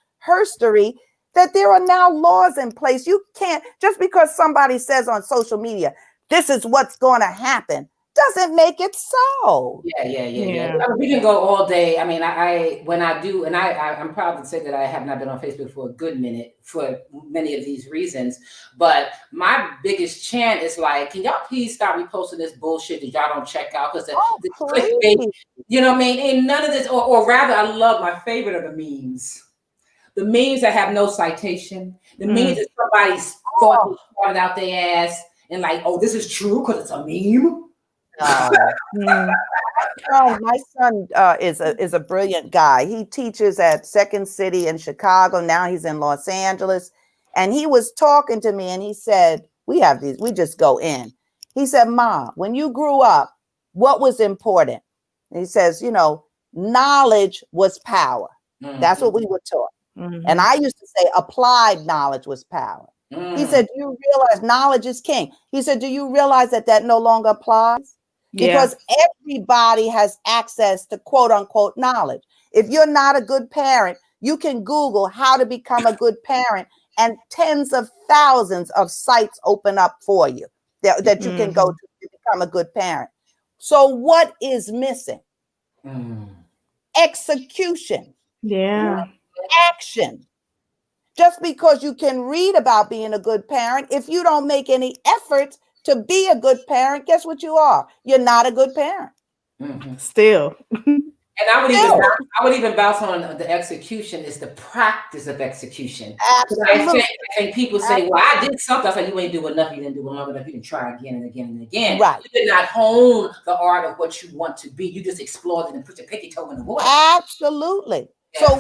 that there are now laws in place. You can't, just because somebody says on social media, this is what's going to happen, doesn't make it so. Yeah. I mean, we can go all day. I mean, I'm proud to say that I have not been on Facebook for a good minute for many of these reasons. But my biggest chant is like, can y'all please stop reposting this bullshit that y'all don't check out? Because the clickbait, you know what I mean? Ain't none of this, or rather, I love my favorite of the memes. The memes that have no citation. The memes that somebody's thought it out their ass and like, oh, this is true because it's a meme. Oh, my son is a brilliant guy. He teaches at Second City in Chicago. Now he's in Los Angeles. And he was talking to me and he said, we just go in. He said, Ma, when you grew up, what was important? And he says, knowledge was power. That's what we were taught. And I used to say applied knowledge was power. He said, do you realize knowledge is king? He said, do you realize that no longer applies? Because everybody has access to quote unquote knowledge. If you're not a good parent, you can Google how to become a good parent and tens of thousands of sites open up for you that you can go to become a good parent. So what is missing? Execution. Yeah. Action. Just because you can read about being a good parent, if you don't make any efforts to be a good parent, guess what you are? You're not a good parent. Still. And I would even bounce on the execution is the practice of execution. Absolutely. I think people say, well, I did something. I said, you ain't doing enough. You didn't do long enough. You can try again and again and again. Right. You did not hone the art of what you want to be. You just explored it and put your pinky toe in the water. Absolutely. Yes. So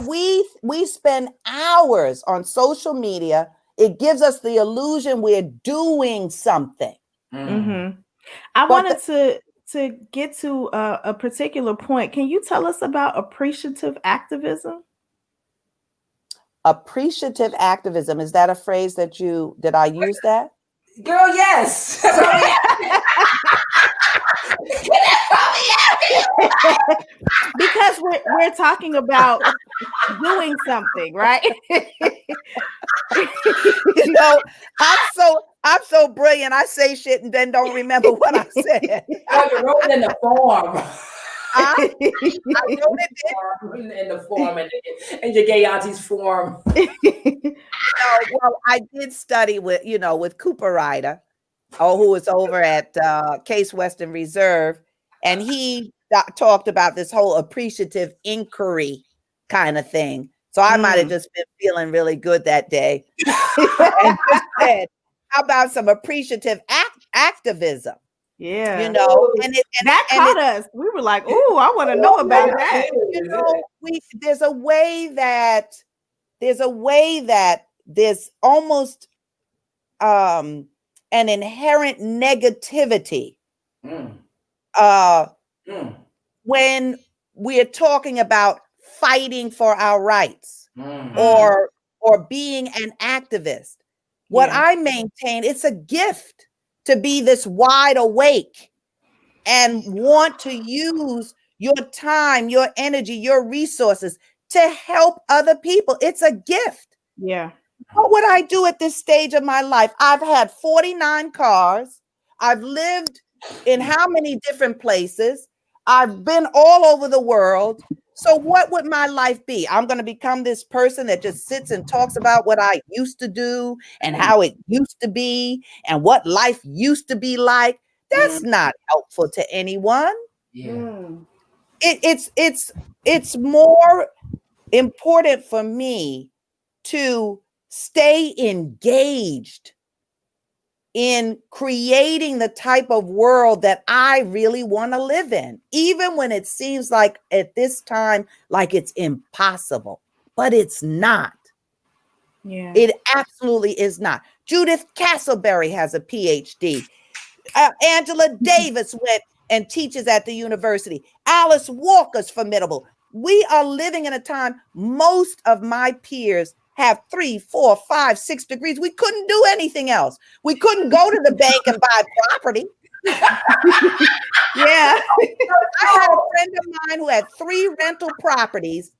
we spend hours on social media. It gives us the illusion we're doing something. I wanted to to get to a particular point, can you tell us about appreciative activism? Appreciative activism, is that a phrase that did I use that? Girl, yes. Because we're talking about doing something, right? You know, I'm so brilliant. I say shit and then don't remember what I said. You wrote it in the form. I wrote it in the form in your gay auntie's form. Well, I did study with Cooper Ryder, who was over at Case Western Reserve, and he talked about this whole appreciative inquiry kind of thing. So I might have just been feeling really good that day and just said, how about some appreciative activism? Yeah. You know, and that caught us. We were like, "Oh, I want to know about that." You know, there's a way that there's almost an inherent negativity when we're talking about fighting for our rights or being an activist. What I maintain, it's a gift to be this wide awake and want to use your time, your energy, your resources to help other people. It's a gift. Yeah. What would I do at this stage of my life? I've had 49 cars. I've lived in how many different places? I've been all over the world. So what would my life be? I'm going to become this person that just sits and talks about what I used to do and how it used to be and what life used to be like. That's not helpful to anyone. Yeah. It's more important for me to stay engaged in creating the type of world that I really want to live in, even when it seems like at this time, like it's impossible, but it's not. Yeah. It absolutely is not. Judith Castleberry has a PhD. Angela Davis went and teaches at the university. Alice Walker's formidable. We are living in a time, most of my peers have 3, 4, 5, 6 degrees. We couldn't do anything else. We couldn't go to the bank and buy property. Yeah. I had a friend of mine who had 3 rental properties,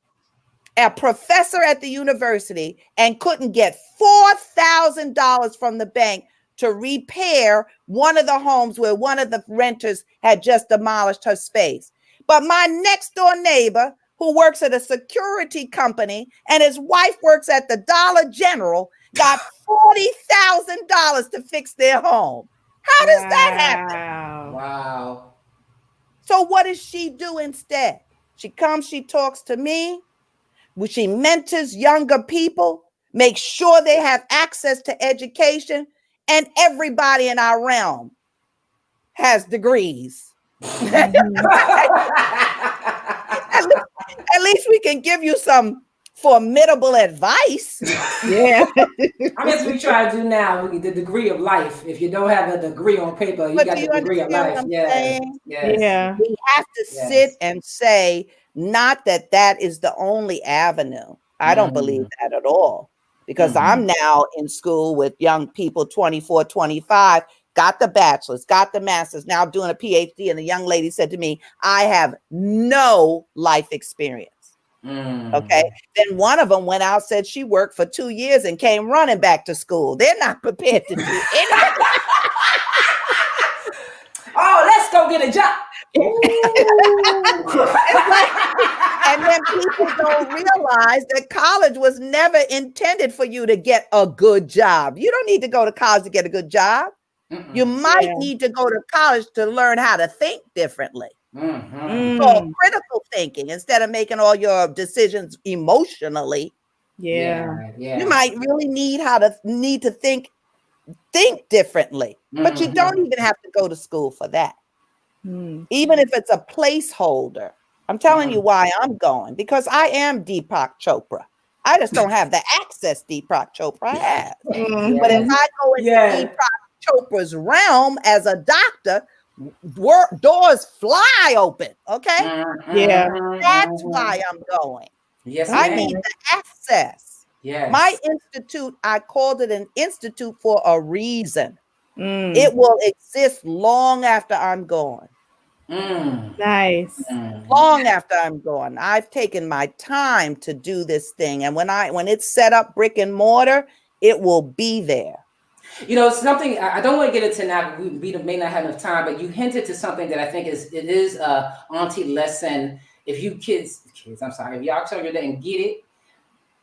a professor at the university, and couldn't get $4,000 from the bank to repair one of the homes where one of the renters had just demolished her space. But my next door neighbor, who works at a security company and his wife works at the Dollar General, got $40,000 to fix their home. How does that happen? Wow. So what does she do instead? She comes, she talks to me, she mentors younger people, makes sure they have access to education, and everybody in our realm has degrees. At least we can give you some formidable advice. Yeah. I guess we try to do now the degree of life. If you don't have a degree on paper, you got the degree of life. Yes. Yeah. We have to sit and say, not that is the only avenue. I don't believe that at all. Because I'm now in school with young people, 24, 25, got the bachelor's, got the master's, now doing a PhD. And the young lady said to me, I have no life experience. Okay. Then one of them went out, said she worked for 2 years and came running back to school. They're not prepared to do anything. Oh, let's go get a job. And then people don't realize that college was never intended for you to get a good job. You don't need to go to college to get a good job. You might need to go to college to learn how to think differently. So critical thinking, instead of making all your decisions emotionally. Yeah. You might really need to think differently. But you don't even have to go to school for that. Even if it's a placeholder. I'm telling you why I'm going, because I am Deepak Chopra. I just don't have the access Deepak Chopra has. But if I go into Deepak Chopra's realm as a doctor, doors fly open. Okay. Yeah. That's why I'm going. Yes, I ma'am. need the access. Yes. My institute, I called it an institute for a reason. Mm. It will exist long after I'm gone. Nice. Long after I'm gone. I've taken my time to do this thing. And when it's set up brick and mortar, it will be there. You know, something I don't want to get into now. We may not have enough time, but you hinted to something that I think is a auntie lesson. If you kids, I'm sorry, if y'all children didn't get it,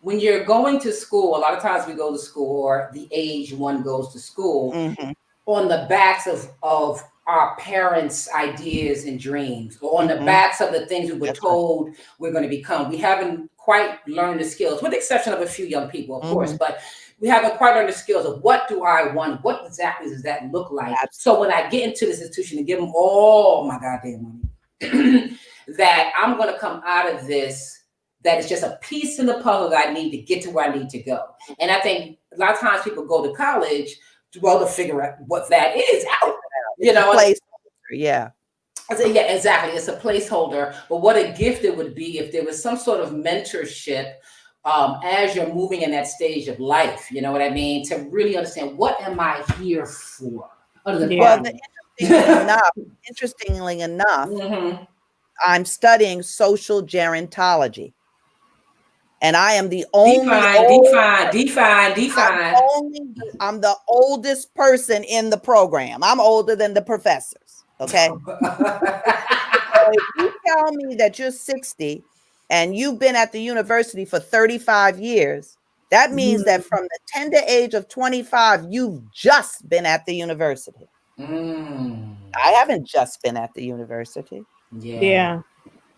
when you're going to school, a lot of times we go to school, or the age one goes to school, on the backs of our parents' ideas and dreams, or on the backs of the things we were told we're going to become. We haven't quite learned the skills, with the exception of a few young people, of course, but we haven't quite learned the skills of what do I want? What exactly does that look like? So when I get into this institution and give them all my goddamn money, that I'm going to come out of this, that it's just a piece in the puzzle that I need to get to where I need to go. And I think a lot of times people go to college to figure out what that is out. You know, yeah. I say, yeah, exactly. It's a placeholder, but what a gift it would be if there was some sort of mentorship as you're moving in that stage of life. You know what I mean? To really understand, what am I here for? Well, interestingly enough, I'm studying social gerontology. And I am the only define. I'm the oldest person in the program. I'm older than the professors. Okay. So if you tell me that you're 60 and you've been at the university for 35 years, that means that from the tender age of 25, you've just been at the university. I haven't just been at the university. Yeah.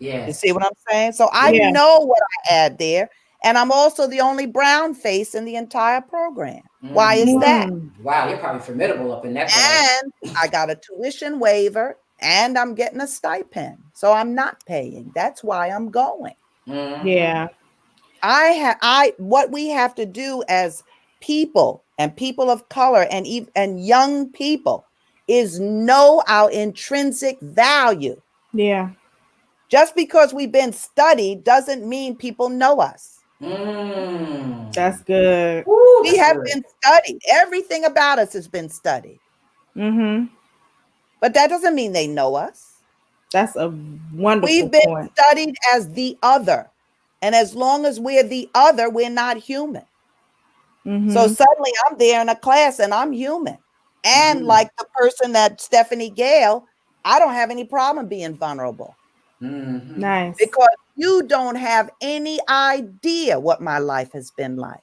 You see what I'm saying? So I know what I add there. And I'm also the only brown face in the entire program. Why is that? Wow, you're probably formidable up in that place. And I got a tuition waiver and I'm getting a stipend. So I'm not paying. That's why I'm going. Yeah. What we have to do as people and people of color and young people is know our intrinsic value. Yeah. Just because we've been studied doesn't mean people know us. That's good. We have been studied. Everything about us has been studied. But that doesn't mean they know us. That's a wonderful We've been studied as the other. And as long as we're the other, we're not human. So suddenly I'm there in a class and I'm human. And like the person that Stephanie Gale, I don't have any problem being vulnerable. Nice. Because you don't have any idea what my life has been like.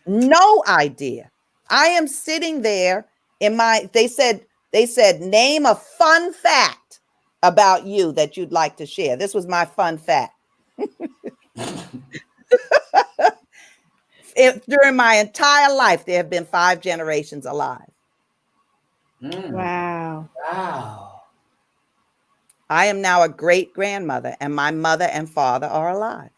No idea. I am sitting there they said, name a fun fact about you that you'd like to share. This was my fun fact. During my entire life, there have been 5 generations alive. Wow. I am now a great grandmother, and my mother and father are alive.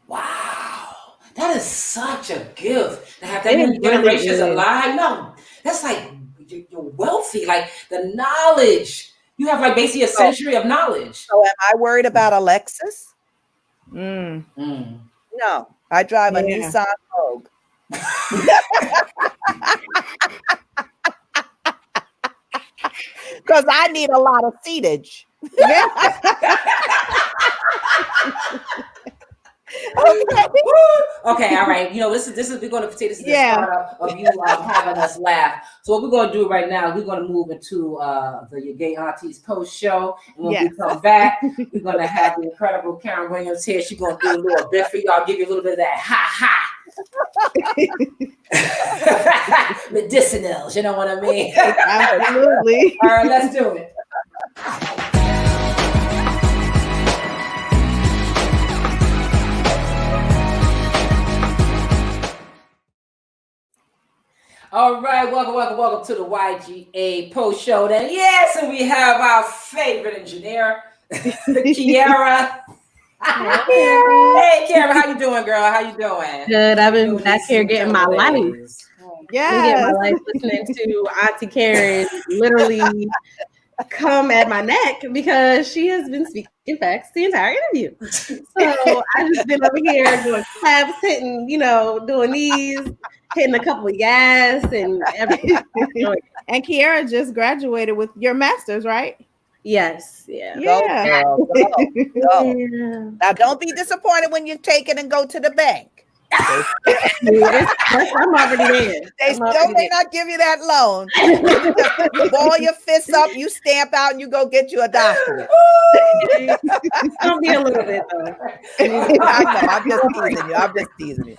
Wow. That is such a gift to have that many generations alive. No, that's like you're wealthy. Like the knowledge. You have like basically a century of knowledge. So am I worried about Alexis? No, I drive a Nissan Rogue. Because I need a lot of seatage. Okay, all right. You know, this is we're going to say this is the start of you having us laugh. So what we're going to do right now, we're going to move into the Gay Aunties post show. And when we come back, we're going to have the incredible Karen Williams here. She's going to do a little bit for you. I'll give you a little bit of that ha medicinals. You know what I mean? Absolutely. All right, let's do it. All right, welcome to the YGA post show. Then and we have our favorite engineer, Kiara. Hey, Kiara, how you doing, girl? How you doing? Good. I've been back here getting my life. Yes. my life listening to Auntie Karen literally come at my neck because she has been speaking facts the entire interview. So I've just been over here doing claps, hitting, doing these, hitting a couple of yes and everything. And Kiara just graduated with your master's, right? Yes. Yeah. Go, girl, go. Yeah. Now, don't be disappointed when you take it and go to the bank. I'm already there. They still may not give you that loan. You ball your fists up, you stamp out, and you go get you a doctorate. Don't be a little bit though. I know. I'm just teasing you.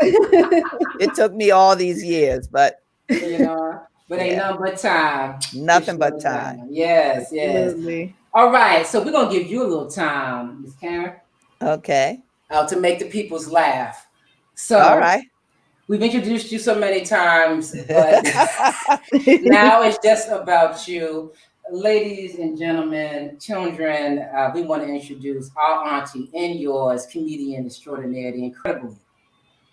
It took me all these years, but but ain't nothing but time. Nothing but time. Yes. Absolutely. All right, so we're gonna give you a little time, Ms. Karen. Okay. To make the peoples laugh. So all right. We've introduced you so many times, but now it's just about you. Ladies and gentlemen, children, we want to introduce our auntie and yours, comedian extraordinaire, the incredibly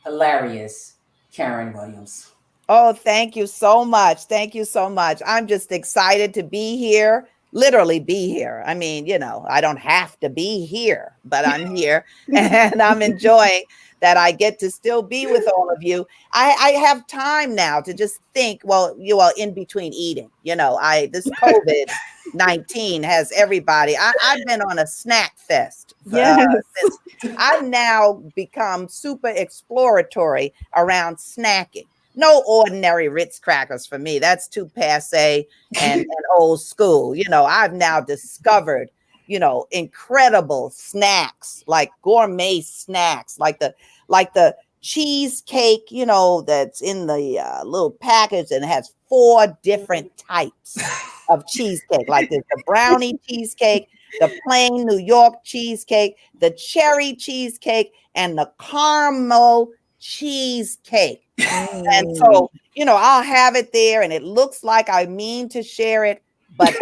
hilarious Karen Williams. Oh, thank you so much. Thank you so much. I'm just excited to be here, literally be here. I mean, I don't have to be here, but I'm here and I'm enjoying that I get to still be with all of you. I have time now to just think, in between eating, this COVID-19 has everybody. I've been on a snack fest. Yes. I've now become super exploratory around snacking. No ordinary Ritz crackers for me. That's too passe and old school. I've now discovered incredible snacks, like gourmet snacks, like the cheesecake, that's in the little package and it has 4 different types of cheesecake. Like there's the brownie cheesecake, the plain New York cheesecake, the cherry cheesecake, and the caramel cheesecake. And so, I'll have it there and it looks like I mean to share it, but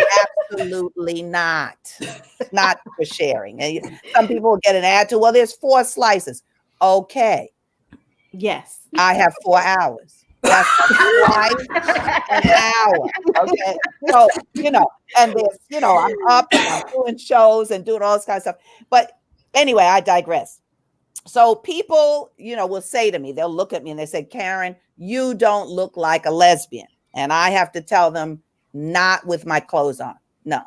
absolutely not. It's not for sharing. And some people will get an attitude. Well, there's 4 slices. Okay. Yes. I have 4 hours. That's twice an hour. Okay. So, and there's, I'm up and I'm doing shows and doing all this kind of stuff. But anyway, I digress. So people, will say to me, they'll look at me and they say, Karen, you don't look like a lesbian. And I have to tell them, not with my clothes on. No.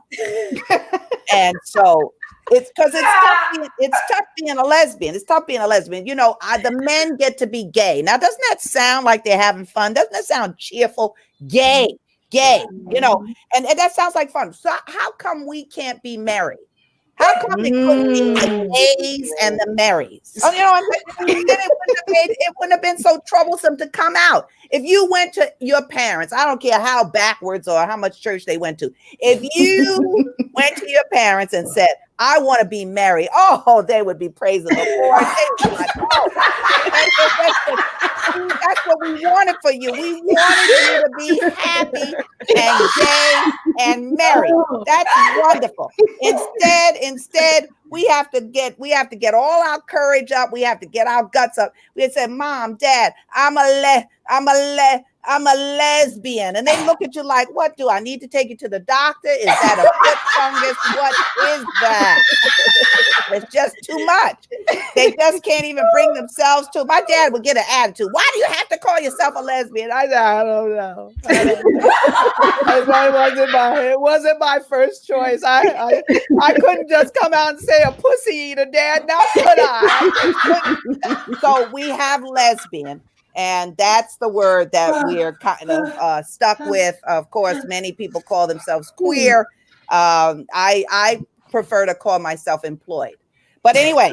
And so it's because it's tough being a lesbian. It's tough being a lesbian. The men get to be gay. Now, doesn't that sound like they're having fun? Doesn't that sound cheerful? Gay, and that sounds like fun. So how come we can't be merry? How come it couldn't be the gays and the merries? Oh, then it wouldn't have been so troublesome to come out. If you went to your parents, I don't care how backwards or how much church they went to. If you went to your parents and said, I want to be married, they would be praising the Lord. They would be like, that's what we wanted for you. We wanted you to be happy and gay and married. That's wonderful. Instead, we have to get all our courage up. We have to get our guts up. We say, Mom, Dad, I'm a lesbian. And they look at you like, what do I need to take you to the doctor? Is that a foot fungus? What is that? It's just too much. They just can't even bring themselves to. My dad would get an attitude. Why do you have to call yourself a lesbian? I don't know. It wasn't my first choice. I couldn't just come out and say a pussy eater, Dad. Now could I? So we have lesbian. And that's the word that we're kind of stuck with. Of course, many people call themselves queer. I prefer to call myself employed. But anyway,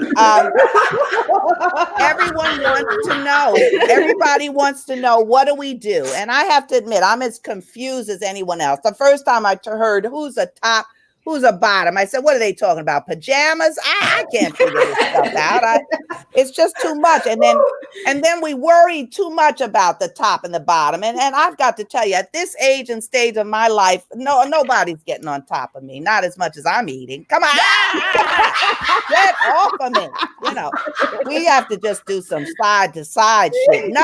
everyone wants to know. Everybody wants to know, what do we do? And I have to admit, I'm as confused as anyone else. The first time I heard who's a top, who's a bottom, I said, what are they talking about? Pajamas? I can't figure this stuff out. It's just too much. And then we worry too much about the top and the bottom. And I've got to tell you, at this age and stage of my life, nobody's getting on top of me. Not as much as I'm eating. Come on. Get off of me. We have to just do some side to side shit. No.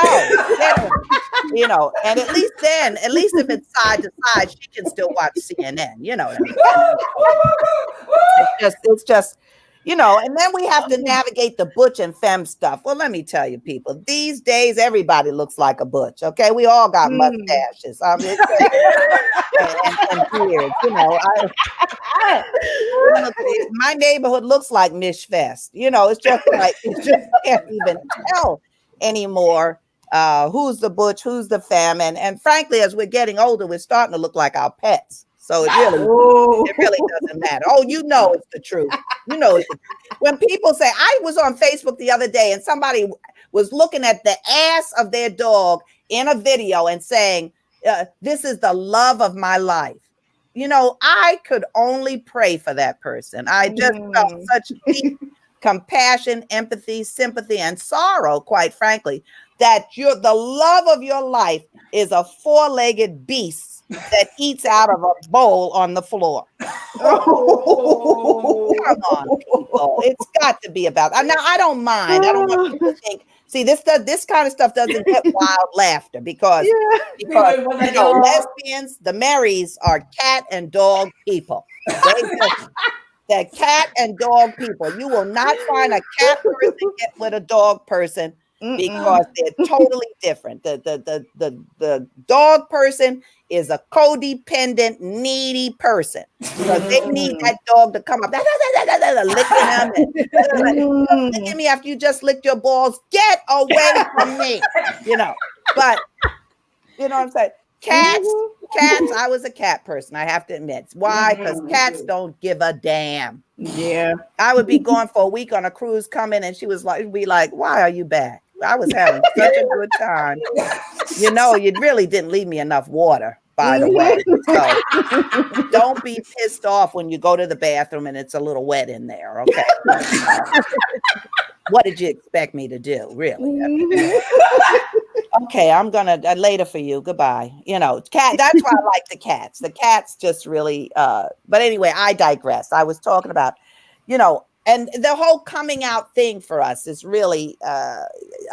You know, and at least if it's side to side, she can still watch CNN. You know what I mean? It's just, you know, and then we have to navigate the butch and femme stuff. Well, let me tell you, people, these days everybody looks like a butch. Okay, we all got mustaches. I mean, and beards. You know, my neighborhood looks like Mish Fest. You know, it's just like you just can't even tell anymore. Who's the butch, who's the femme, and frankly, as we're getting older, we're starting to look like our pets. So it really doesn't matter. Oh, you know it's the truth. You know it's the truth. When people say, I was on Facebook the other day and somebody was looking at the ass of their dog in a video and saying, this is the love of my life. You know, I could only pray for that person. I just felt such deep compassion, empathy, sympathy, and sorrow, quite frankly, that the love of your life is a four-legged beast that eats out of a bowl on the floor. Oh, come on, people. It's got to be about. Now, I don't mind. I don't want people to think. See, this kind of stuff doesn't get wild laughter because you know, lesbians, the Marys are cat and dog people. They're cat and dog people. You will not find a cat person get with a dog person. Because they're totally different. The dog person is a codependent, needy person. Because they need that dog to come up, licking them. Licking me after you just licked your balls. Get away from me. You know, but you know what I'm saying? Cats, I was a cat person, I have to admit. Why? Because cats don't give a damn. Yeah. I would be gone for a week on a cruise, coming, and she was like, why are you back? I was having such a good time. You know, you really didn't leave me enough water, by the way. So don't be pissed off when you go to the bathroom and it's a little wet in there, okay? What did you expect me to do, really? Okay, I'm gonna later for you. Goodbye. You know, cat. That's why I like the cats. The cats just really. But anyway, I digress. I was talking about, you know, and the whole coming out thing for us is really.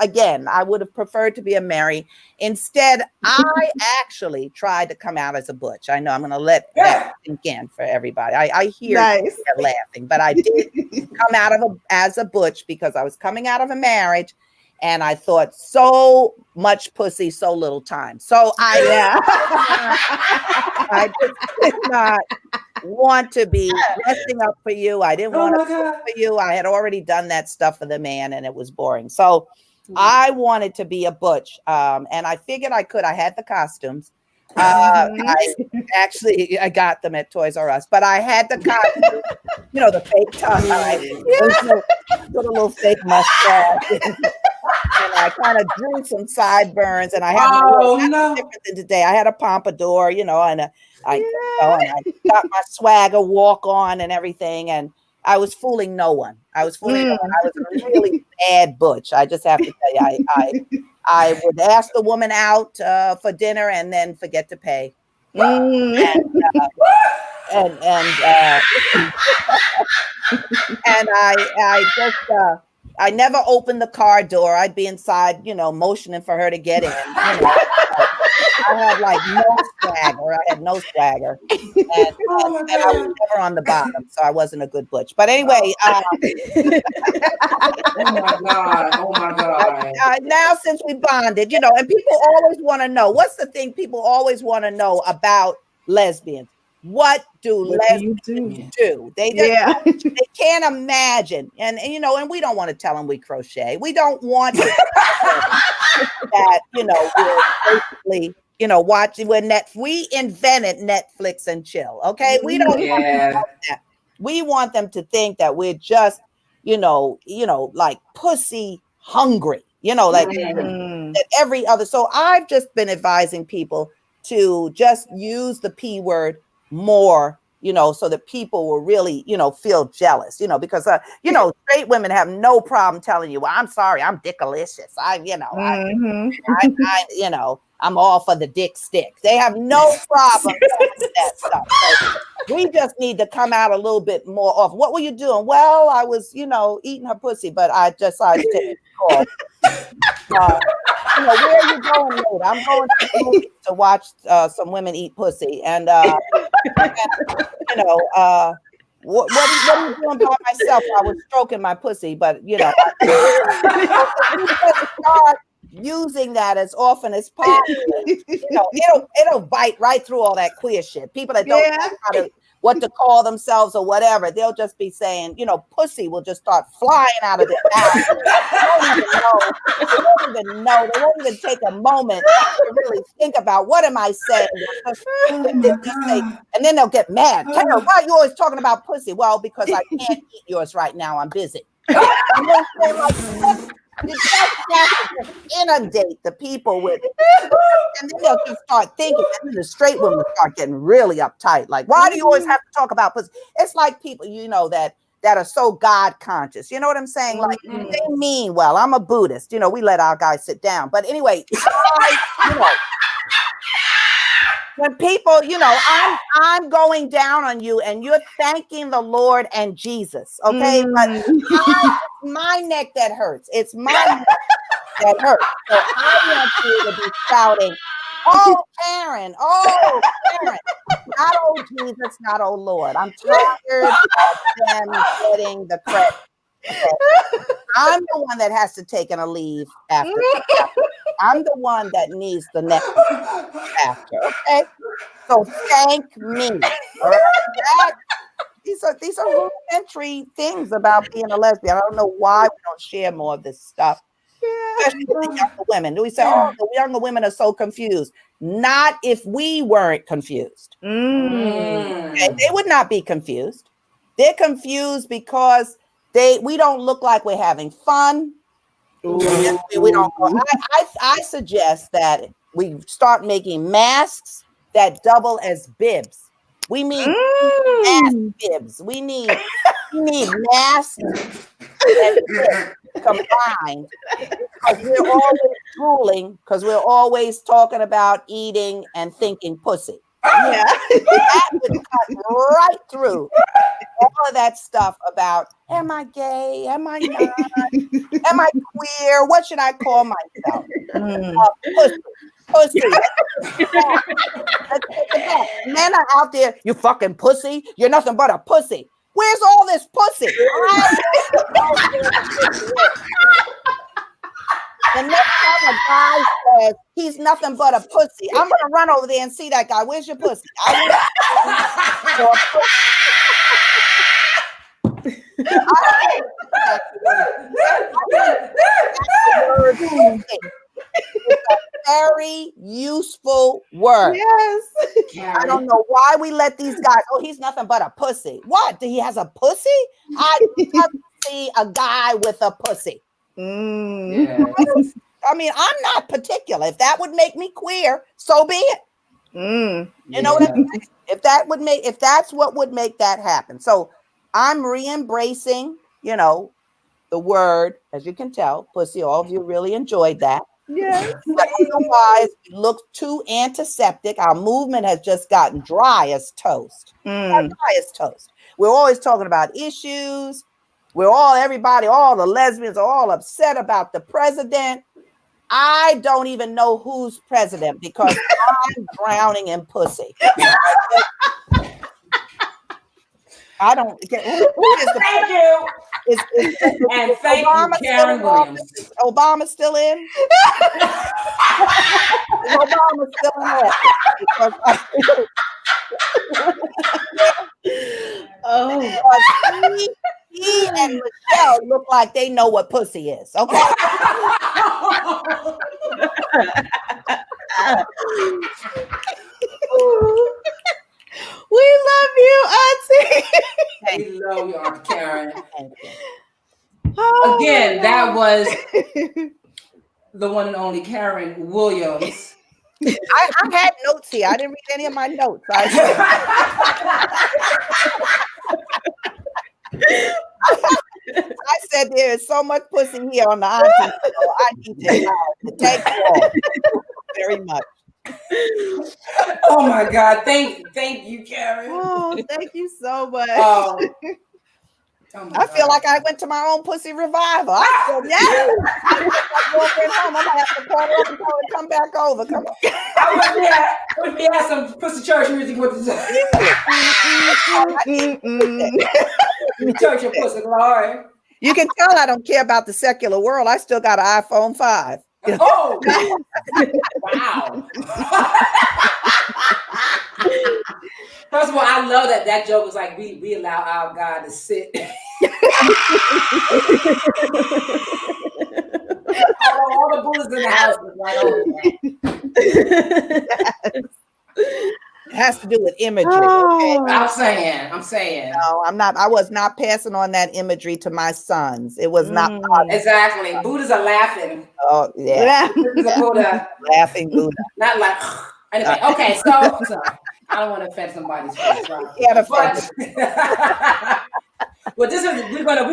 Again, I would have preferred to be a Mary. Instead, I actually tried to come out as a butch. I know I'm going to let that sink in for everybody. I hear they're laughing, but I did come out as a butch because I was coming out of a marriage. And I thought, so much pussy, so little time. So I just did not want to be dressing up for you. I didn't want to cook for you. I had already done that stuff for the man and it was boring. So I wanted to be a butch. And I figured I could. I had the costumes. I got them at Toys R Us, but I had the costumes, you know, the fake tie, put a little fake mustache. And I kind of drew some sideburns, and I had different than today. I had a pompadour, you know, and I got my swagger walk on and everything, and I was fooling no one. I was fooling no one. I was a really bad butch. I just have to tell you, I would ask the woman out for dinner and then forget to pay. I never opened the car door. I'd be inside, you know, motioning for her to get in. You know. I had like no swagger. I had no swagger. And I was never on the bottom, so I wasn't a good butch. But anyway. Oh my God. Now, since we bonded, you know, and people always want to know, what's the thing people always want to know about lesbians? What do lesbians do? They can't imagine. And you know, and we don't want to tell them we crochet. We don't want to that, you know, we're basically, you know, watching we invented Netflix and chill. Okay. We don't want them to know that. We want them to think that we're just, you know, like pussy hungry, you know, like that every other. So I've just been advising people to just use the P word more, you know, so that people will really, you know, feel jealous, you know, because, you know, straight women have no problem telling you, well, I'm sorry, I'm dickalicious. You know, I'm all for the dick stick. They have no problem with that stuff. So we just need to come out a little bit more off. What were you doing? Well, I was, you know, eating her pussy, but I decided to take it off. where are you going later? I'm going to the movies to watch some women eat pussy, and what are you doing by myself? I was stroking my pussy, but start using that as often as possible. It'll bite right through all that queer shit. People that don't know what to call themselves or whatever, they'll just be saying, pussy will just start flying out of their mouth. They won't even know. They won't even take a moment to really think about what am I saying. And then they'll get mad. Tara, why are you always talking about pussy? Well, because I can't eat yours right now. I'm busy. You just have to just inundate the people with it. And then they'll just start thinking, and then the straight women start getting really uptight. Like, why do you always have to talk about pussy? It's like people, that are so God conscious. You know what I'm saying? Like, they mean well. I'm a Buddhist. We let our guys sit down. But anyway, when people, I'm going down on you and you're thanking the Lord and Jesus, okay? But it's my neck that hurts. It's my neck that hurts. So I want you to be shouting, oh, Karen, not oh Jesus, not oh Lord. I'm tired of them getting the credit. Okay? I'm the one that has to take a leave after. I'm the one that needs the next after, okay? So thank me. All right? These are rudimentary things about being a lesbian. I don't know why we don't share more of this stuff. Especially with the younger women. We say, the younger women are so confused. Not if we weren't confused. Okay? They would not be confused. They're confused because we don't look like we're having fun. We don't. I suggest that we start making masks that double as bibs. We need mask bibs. We need masks and bibs combined, because we're always drooling, because we're always talking about eating and thinking pussy. Yeah, that would cut right through all of that stuff about, am I gay? Am I not? Am I queer? What should I call myself? Pussy. Men are out there, you fucking pussy. You're nothing but a pussy. Where's all this pussy? The next time a guy says he's nothing but a pussy, I'm gonna run over there and see that guy. Where's your pussy? It's a very useful word. Yes. I don't know why we let these guys. Oh, he's nothing but a pussy. What? He has a pussy? I love to see a guy with a pussy. Yes. I mean, I'm not particular. If that would make me queer, so be it. You know what I mean? If that's what would make that happen. So I'm re-embracing, the word, as you can tell, pussy. All of you really enjoyed that. Yes. But otherwise, we look too antiseptic. Our movement has just gotten dry as toast. Dry as toast. We're always talking about issues. All the lesbians are all upset about the president. I don't even know who's president because I'm drowning in pussy. I don't get who is the Thank you. And thank you, Karen Williams. Is Obama still in? Is Obama still in? He and Michelle look like they know what pussy is. Okay. We love you, Auntie. We love you, Aunt Karen. Again, that was the one and only Karen Williams. I had notes here. I didn't read any of my notes. I said there is so much pussy here on the Auntie, so I need to take you all very much. Oh my God! Thank you, Karen. Oh, thank you so much. I feel like I went to my own pussy revival. I feel walking home. I'm gonna have to call up and tell her to come back over. Come on. Would we have some pussy church music with the church of pussy glory? You can tell I don't care about the secular world. I still got an iPhone 5. Oh, wow. First of all, I love that joke was like, we allow our God to sit. all the Buddhas in the house was like, oh, it has to do with imagery. Oh. Okay? I'm saying. No, I'm not. I was not passing on that imagery to my sons. It was not exactly. Buddhas are laughing. Oh yeah. Buddha. Laughing Buddha. Not like anyway. Okay, so I don't want to offend somebody's face. But we're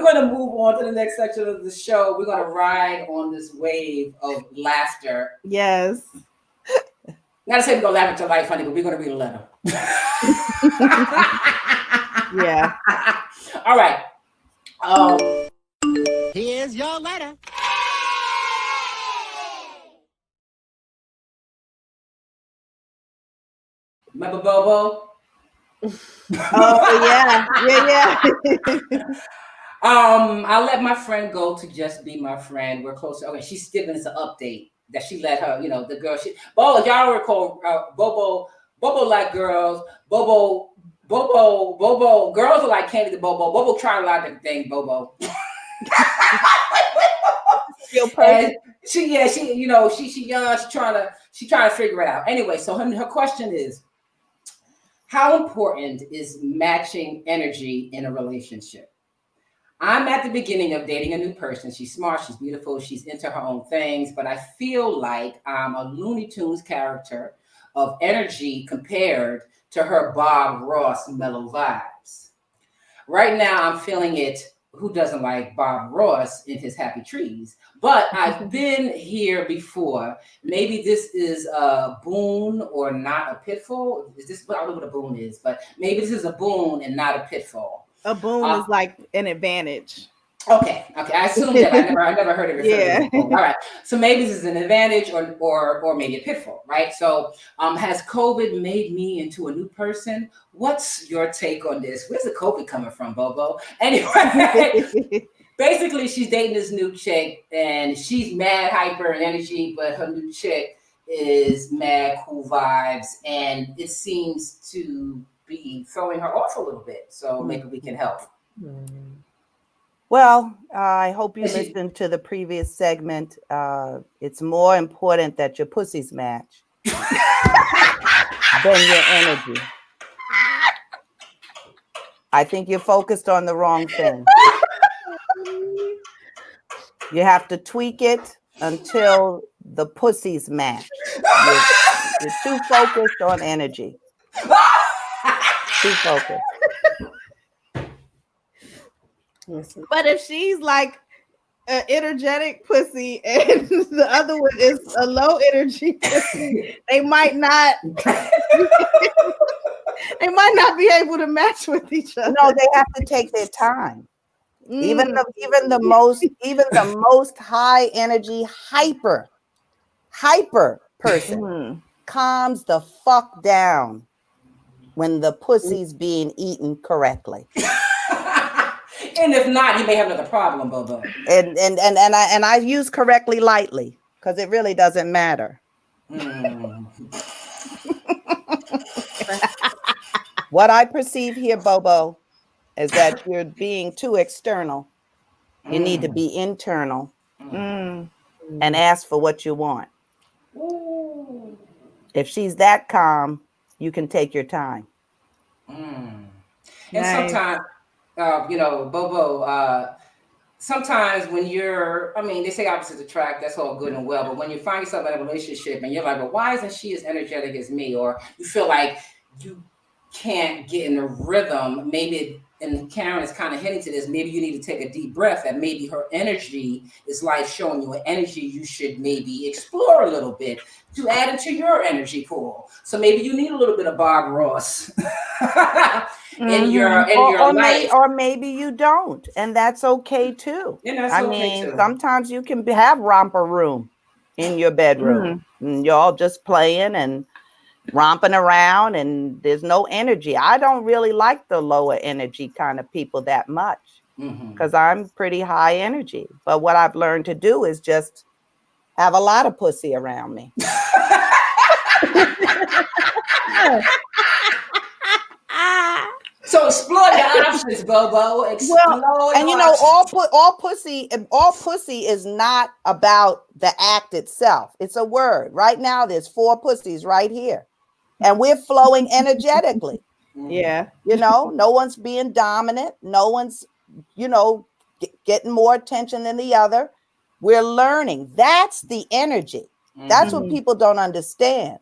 gonna move on to the next section of the show. We're gonna ride on this wave of laughter. Yes. Not to say we're gonna laugh until life funny, but we're gonna read a letter. Yeah. All right. Here's your letter. Remember Bobo? Oh yeah. I let my friend go to just be my friend. We're close. Okay, she's giving us an update that she let her, the girl. If y'all recall, Bobo like girls. Bobo. Girls are like candy to Bobo. Bobo tried a lot of things. Bobo. And she young. She's trying to figure it out. Anyway, so her question is, how important is matching energy in a relationship? I'm at the beginning of dating a new person. She's smart, she's beautiful, she's into her own things, but I feel like I'm a Looney Tunes character of energy compared to her Bob Ross mellow vibes. Right now, I'm feeling it. Who doesn't like Bob Ross in his Happy Trees? But I've been here before. Maybe this is a boon or not a pitfall. I don't know what a boon is, but maybe this is a boon and not a pitfall. A boon is like an advantage. Okay. I assume that. I never heard it referred to as a boon. All right. So maybe this is an advantage or maybe a pitfall, right? So has COVID made me into a new person? What's your take on this? Where's the COVID coming from, Bobo? Anyway, basically she's dating this new chick and she's mad hyper and energy, but her new chick is mad cool vibes and it seems to be throwing her off a little bit. So maybe we can help. Well, I hope you listened to the previous segment. It's more important that your pussies match than your energy. I think you're focused on the wrong thing. You have to tweak it until the pussies match. You're too focused on energy. Too focused. But if she's like an energetic pussy and the other one is a low energy pussy, they might not be able to match with each other. No, they have to take their time. Even the most high energy hyper person calms the fuck down when the pussy's being eaten correctly. And if not, you may have another problem, Bobo. And I use correctly lightly because it really doesn't matter. What I perceive here, Bobo, is that you're being too external. You need to be internal and ask for what you want. If she's that calm, you can take your time. And sometimes, Bobo, sometimes when they say opposites attract, that's all good and well, but when you find yourself in a relationship and you're like, well, why isn't she as energetic as me? Or you feel like you can't get in a rhythm, maybe, and Karen is kind of hinting to this, maybe you need to take a deep breath, that maybe her energy is life showing you an energy you should maybe explore a little bit to add into your energy pool. So maybe you need a little bit of Bob Ross. in your life. Or maybe you don't, and that's okay too. That's I okay mean, too. sometimes you can have romper room in your bedroom, and you're all just playing and romping around, and there's no energy. I don't really like the lower energy kind of people that much because I'm pretty high energy. But what I've learned to do is just have a lot of pussy around me. So explore your options, Bobo. Explore. And all pussy is not about the act itself. It's a word. Right now, there's 4 pussies right here, and we're flowing energetically. Yeah. No one's being dominant. No one's, getting more attention than the other. We're learning. That's the energy. That's what people don't understand.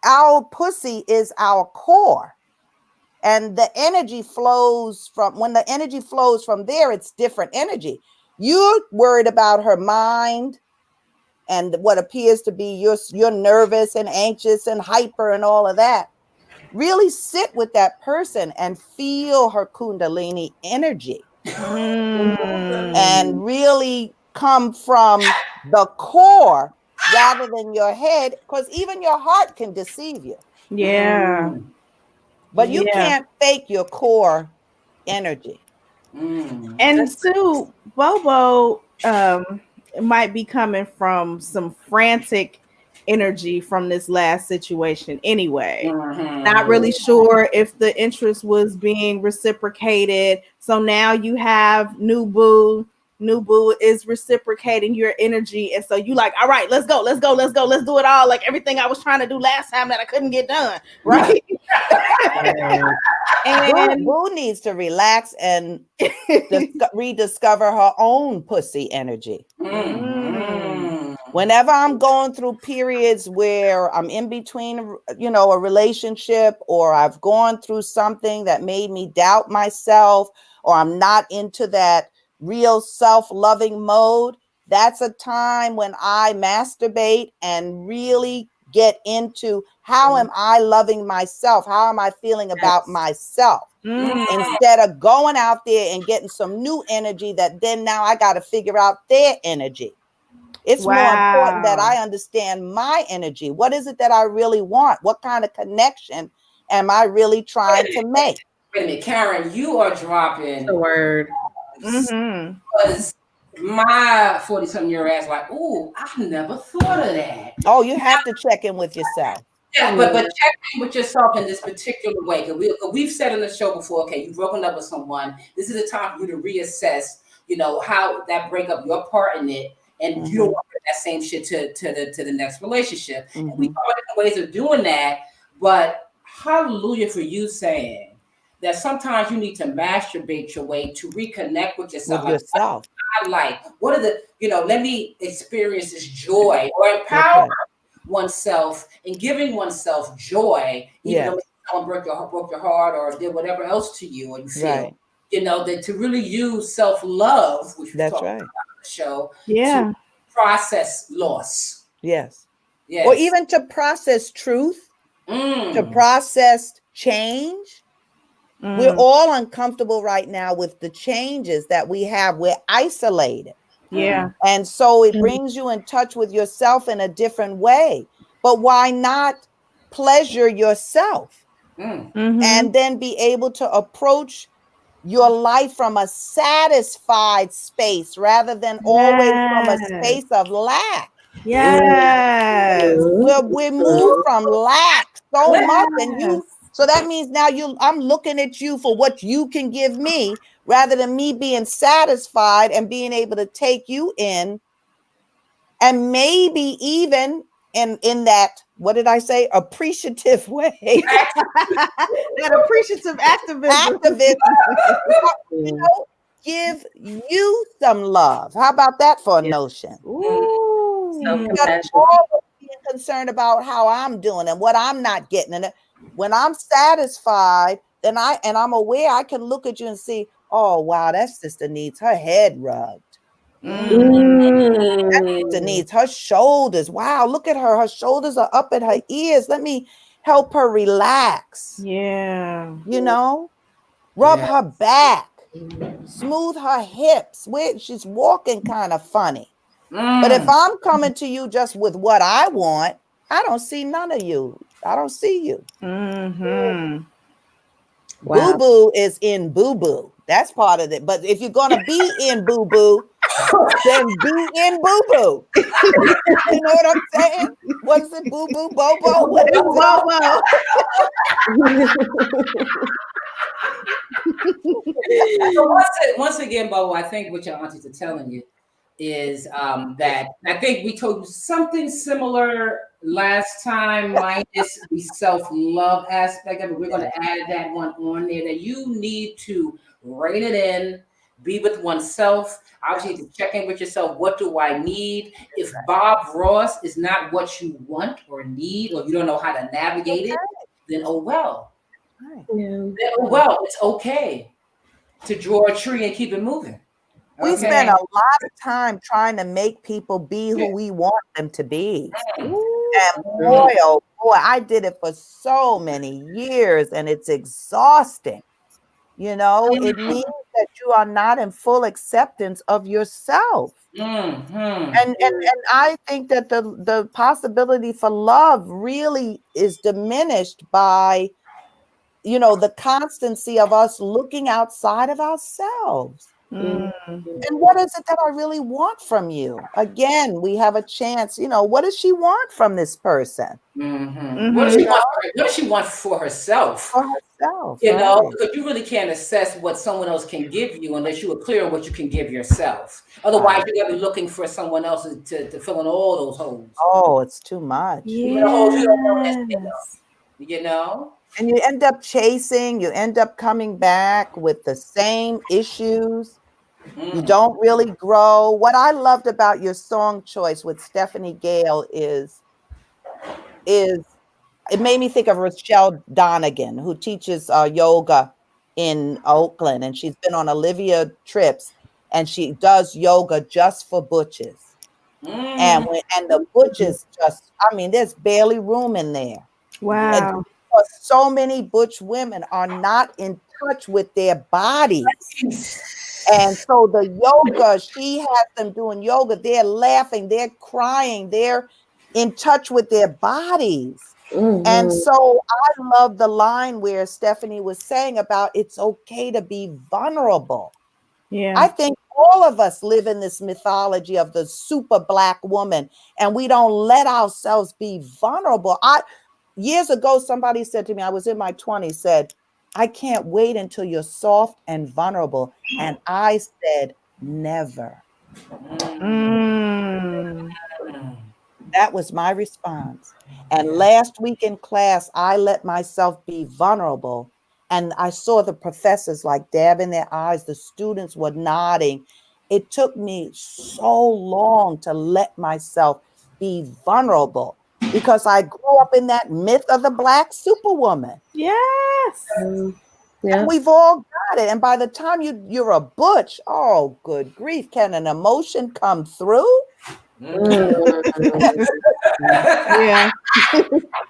Our pussy is our core. And the energy flows when the energy flows from there, it's different energy. You're worried about her mind and what appears to be you're nervous and anxious and hyper and all of that. Really sit with that person and feel her Kundalini energy and really come from the core rather than your head, because even your heart can deceive you. Yeah. But you can't fake your core energy. And Sue, Bobo might be coming from some frantic energy from this last situation anyway. Not really sure if the interest was being reciprocated. So now you have new boo is reciprocating your energy, and so you like, all right, let's go, let's do it all, like everything I was trying to do last time that I couldn't get done, right? And Boo needs to relax and rediscover her own pussy energy. Whenever I'm going through periods where I'm in between, a relationship, or I've gone through something that made me doubt myself, or I'm not into that real self-loving mode, that's a time when I masturbate and really get into how am I loving myself? How am I feeling about myself? Instead of going out there and getting some new energy that then now I got to figure out their energy. It's more important that I understand my energy. What is it that I really want? What kind of connection am I really trying to make? Wait a minute, Karen, you are dropping the word. Because my 40-something-year-old ass like, ooh, I never thought of that. Oh, you have to check in with yourself. Yeah, but check in with yourself in this particular way. Because we've said on the show before, okay, you've broken up with someone. This is a time for you to reassess, how that breakup, your part in it, and you don't want to put that same shit to the next relationship. And we talk about different ways of doing that, but hallelujah for you saying that sometimes you need to masturbate your way to reconnect with yourself. What are the, let me experience this joy or empower oneself in giving oneself joy, even though someone broke your heart or did whatever else to you, and you feel, that to really use self-love, which we talked about on the show, to process loss. Yes. Or even to process truth, to process change. We're all uncomfortable right now with the changes that we have. We're isolated. Yeah. And so it brings you in touch with yourself in a different way. But why not pleasure yourself and then be able to approach your life from a satisfied space rather than always from a space of lack? Yes. We move from lack so much, and so that means now I'm looking at you for what you can give me rather than me being satisfied and being able to take you in, and maybe even in that, what did I say, appreciative way. That appreciative activism. Give you some love. How about that for a notion? Self-compassion. Always being concerned about how I'm doing and what I'm not getting. And when I'm satisfied, then I'm aware, I can look at you and see, oh wow, that sister needs her head rubbed. That sister needs her shoulders. Wow, look at her. Her shoulders are up at her ears. Let me help her relax. Yeah. Rub Yeah. her back, smooth her hips. She's walking kind of funny. But if I'm coming to you just with what I want, I don't see none of you. I don't see you. Mm-hmm. Wow. Boo boo is in boo boo. That's part of it. But if you're gonna be in boo boo, then be in boo boo. You know what I'm saying? What is it? Boo boo bobo? What is Whoa, whoa. So once again, Bo, I think what your aunties are telling you is that I think we told you something similar last time, minus the self-love aspect of it. We're going to add that one on there, that you need to rein it in, be with oneself. Obviously, you need to check in with yourself. What do I need? If Bob Ross is not what you want or need, or you don't know how to navigate it, then oh well. Yeah. Then oh well, it's okay to draw a tree and keep it moving. We spend a lot of time trying to make people be who we want them to be. And boy, oh boy, I did it for so many years and it's exhausting. You know, it means that you are not in full acceptance of yourself. And I think that the possibility for love really is diminished by, you know, the constancy of us looking outside of ourselves. And what is it that I really want from you? Again, we have a chance, you know, what does she want from this person? What does she want? What does she want for herself? For herself, you know, right. because you really can't assess what someone else can give you unless you are clear on what you can give yourself. Otherwise, you're gonna be looking for someone else to fill in all those holes. Oh, it's too much. Even the holes you don't know that's in them, you know? And you end up chasing, you end up coming back with the same issues. You don't really grow. What I loved about your song choice with Stephanie Gale is it made me think of Rochelle Donegan, who teaches yoga in Oakland, and she's been on Olivia trips, and she does yoga just for butches. And the butches just, I mean, there's barely room in there. Wow. And so many butch women are not in touch with their bodies. And so the yoga, she has them doing yoga. They're laughing, they're crying, they're in touch with their bodies. And so I love the line where Stephanie was saying about it's okay to be vulnerable. Yeah. I think all of us live in this mythology of the super Black woman, and we don't let ourselves be vulnerable. Years ago, somebody said to me, I was in my 20s, said, I can't wait until you're soft and vulnerable. And I said, never. That was my response. And last week in class, I let myself be vulnerable. And I saw the professors like dabbing their eyes. The students were nodding. It took me so long to let myself be vulnerable because I grew up in that myth of the Black superwoman. Yes. And we've all got it. And by the time you're a butch, oh, good grief, can an emotion come through? Yeah.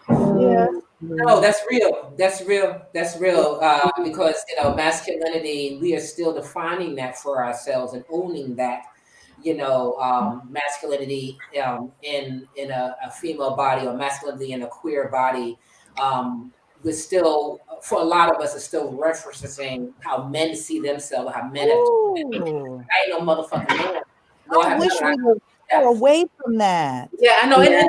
Yeah. No, that's real. That's real. That's real. Because you know, masculinity, we are still defining that for ourselves and owning that. You know, masculinity in a female body or masculinity in a queer body. We're still, for a lot of us, is still referencing how men see themselves, how men have. I ain't no motherfucking man. No, I wish we were away from that. Yeah, I know, and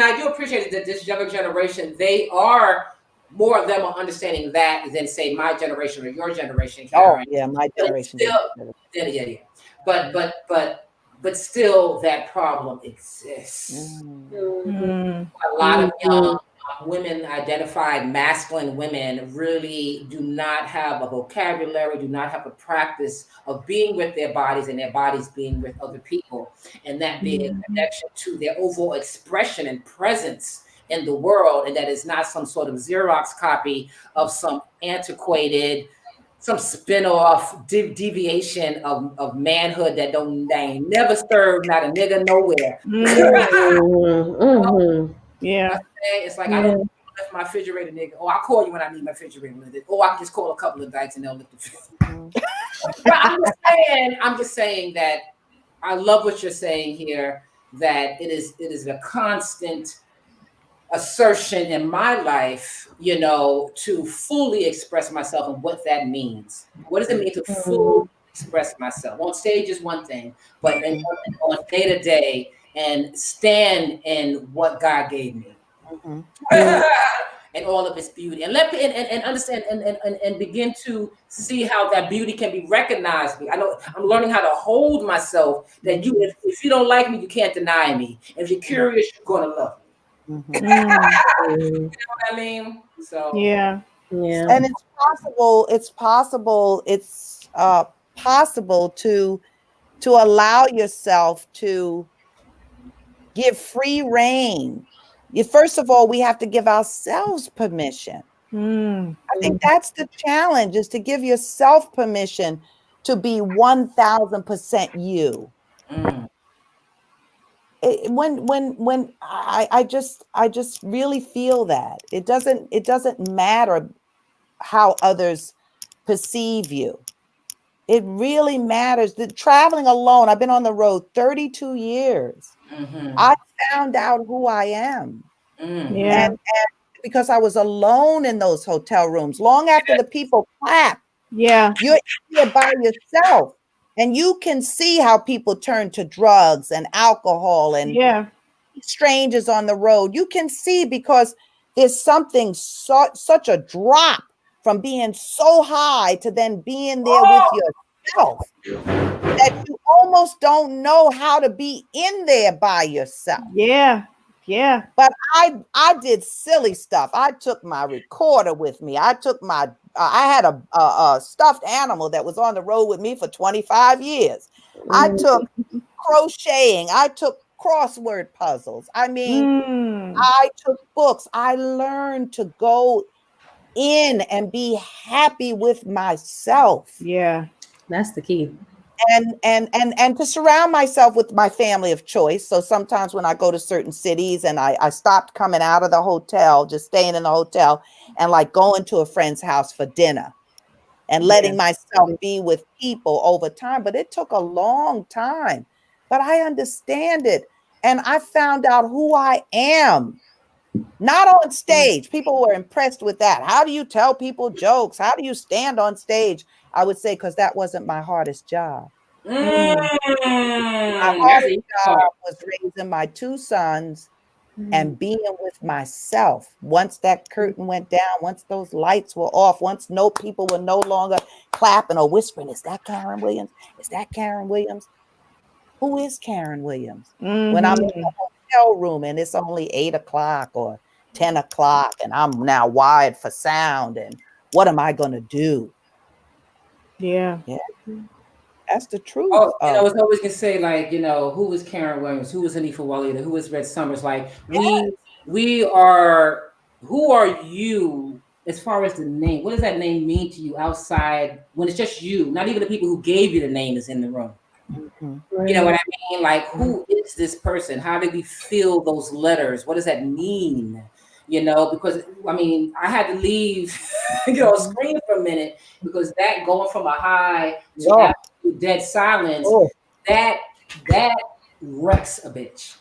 I do appreciate that this younger generation, they are more of them are understanding that than say my generation or your generation. Karen. Oh yeah, my generation. Yeah. But still, that problem exists. A lot of young women, identified masculine women, really do not have a vocabulary, do not have a practice of being with their bodies and their bodies being with other people, and that being a connection to their overall expression and presence in the world, and that is not some sort of Xerox copy of some antiquated, some spin-off deviation of manhood that they ain't never served not a nigga nowhere. Yeah. It's like I don't lift my refrigerator, nigga. Or I'll call you when I need my refrigerator lifted. Or I can just call a couple of dykes and they'll lift the refrigerator. But I'm just saying that I love what you're saying here, that it is a constant assertion in my life, you know, to fully express myself and what that means. What does it mean to fully express myself? On stage is one thing, but on day to day and stand in what God gave me. And all of its beauty, and understand and begin to see how that beauty can be recognized. I know I'm learning how to hold myself. That if you don't like me, you can't deny me. If you're curious, you're gonna love me. You know what I mean? So yeah. And it's possible to allow yourself to give free reign. First of all, we have to give ourselves permission. I think that's the challenge, is to give yourself permission to be 1000% you. When I just really feel that it doesn't matter how others perceive you. It really matters. Traveling alone, I've been on the road 32 years. I found out who I am. And because I was alone in those hotel rooms, long after the people clap, you're here by yourself. And you can see how people turn to drugs and alcohol and strangers on the road. You can see, because there's something such a drop from being so high to then being there with yourself, that you almost don't know how to be in there by yourself. But I did silly stuff. I took my recorder with me. I had a stuffed animal that was on the road with me for 25 years. I took crocheting. I took crossword puzzles. I mean, I took books. I learned to go in and be happy with myself. That's the key. And to surround myself with my family of choice. So sometimes when I go to certain cities, and I stopped coming out of the hotel, just staying in the hotel, and like going to a friend's house for dinner and letting myself be with people over time. But it took a long time, but I understand it. And I found out who I am. Not on stage. People were impressed with that. How do you tell people jokes? How do you stand on stage? I would say, because that wasn't my hardest job. My hardest job was raising my two sons and being with myself. Once that curtain went down, once those lights were off, once people were no longer clapping or whispering, is that Karen Williams? Is that Karen Williams? Who is Karen Williams? When I'm in the hotel room and it's only 8 o'clock or 10 o'clock and I'm now wired for sound, and what am I going to do? That's the truth. Oh, you know, I was always gonna say, like, you know, who was Karen Williams? Who was Hanifa Walida? Who was Red Summers? Like, we are. Who are you as far as the name? What does that name mean to you outside when it's just you? Not even the people who gave you the name is in the room. You know what I mean? Like, who is this person? How did we feel those letters? What does that mean? You know, because I mean, I had to leave, scream for a minute, because that going from a high to absolute dead silence, that wrecks a bitch.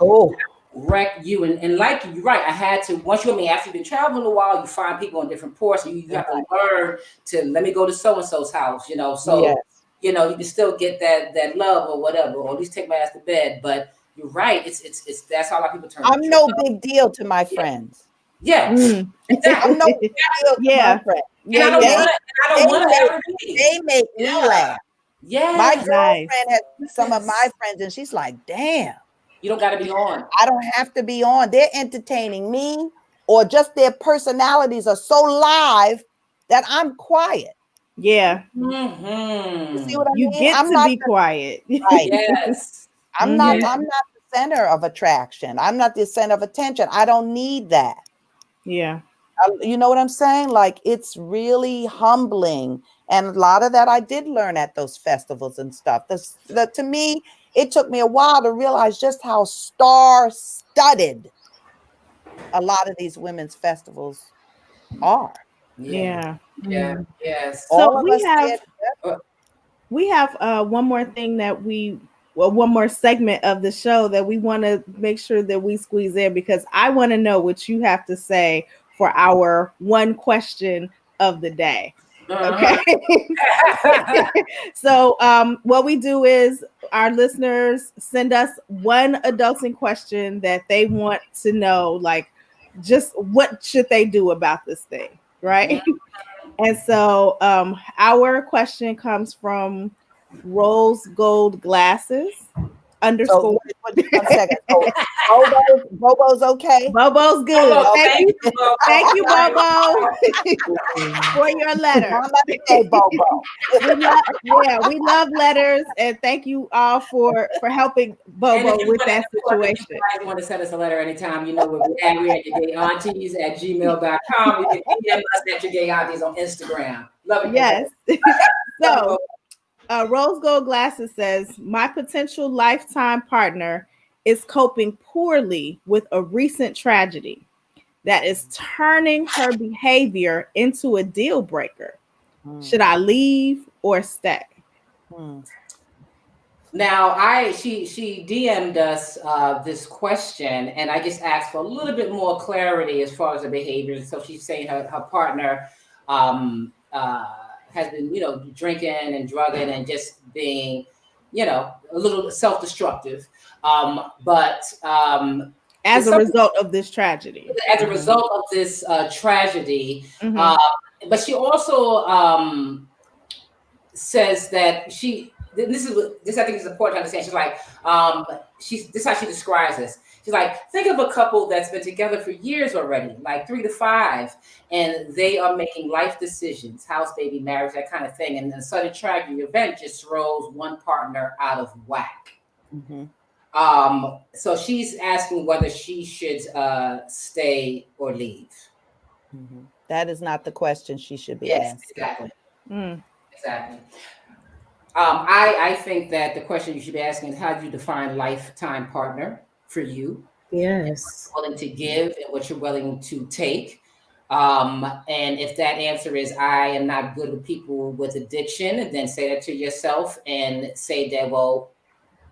Wreck you. And like you're right, I had to, once after you've been traveling a while, you find people on different ports, and you have to learn to, let me go to so-and-so's house, you know, so you know, you can still get that love or whatever, or at least take my ass to bed. But you're right, it's that's how a lot of people turn. I'm no big deal to my friends. Exactly. I'm no big deal to my friends. And I don't want to ever be. They make me laugh. My girlfriend has some of my friends, and she's like, damn. You don't got to be on. I don't have to be on. They're entertaining me, or just their personalities are so live that I'm quiet. You see what I mean? Get to be quiet. Right. Yes. I'm not the center of attraction. I'm not the center of attention. I don't need that. You know what I'm saying? Like, it's really humbling. And a lot of that I did learn at those festivals and stuff. To me, it took me a while to realize just how star-studded a lot of these women's festivals are. Yeah. Yeah. Yeah. Yes. So All of us there together. we have one more thing that one more segment of the show that we want to make sure that we squeeze in, because I want to know what you have to say for our one question of the day. Okay. So what we do is our listeners send us one adulting question that they want to know, like just what should they do about this thing, right? And so our question comes from Rose Gold Glasses So underscore. 1 second. So Bobo's okay. Bobo's good. Oh, Thank you. Bobo. Thank you, Bobo, for your letter. Mama today, Bobo. We love letters, and thank you all for helping Bobo with that situation. If you guys want to send us a letter anytime, you know where we're at. We're at yourgayaunties@gmail.com. You can DM us at yourgayaunties on Instagram. Love it. Yes. So Rose Gold Glasses says, my potential lifetime partner is coping poorly with a recent tragedy that is turning her behavior into a deal breaker. Should I leave or stay? Now, she DM'd us this question, and I just asked for a little bit more clarity as far as the behavior. So she's saying her partner has been, drinking and drugging and just being, a little self-destructive. But as a result of this tragedy. As a result of this tragedy. But she also says that this I think is important to understand. She's like, this is how she describes this. She's like, think of a couple that's been together for years already, like 3 to 5, and they are making life decisions, house, baby, marriage, that kind of thing. And then a sudden tragic event just throws one partner out of whack. So she's asking whether she should stay or leave. That is not the question she should be asking. Exactly. Exactly. I think that the question you should be asking is, how do you define lifetime partner for you? Yes. What you're willing to give and what you're willing to take. And if that answer is, I am not good with people with addiction, then say that to yourself and say that, well,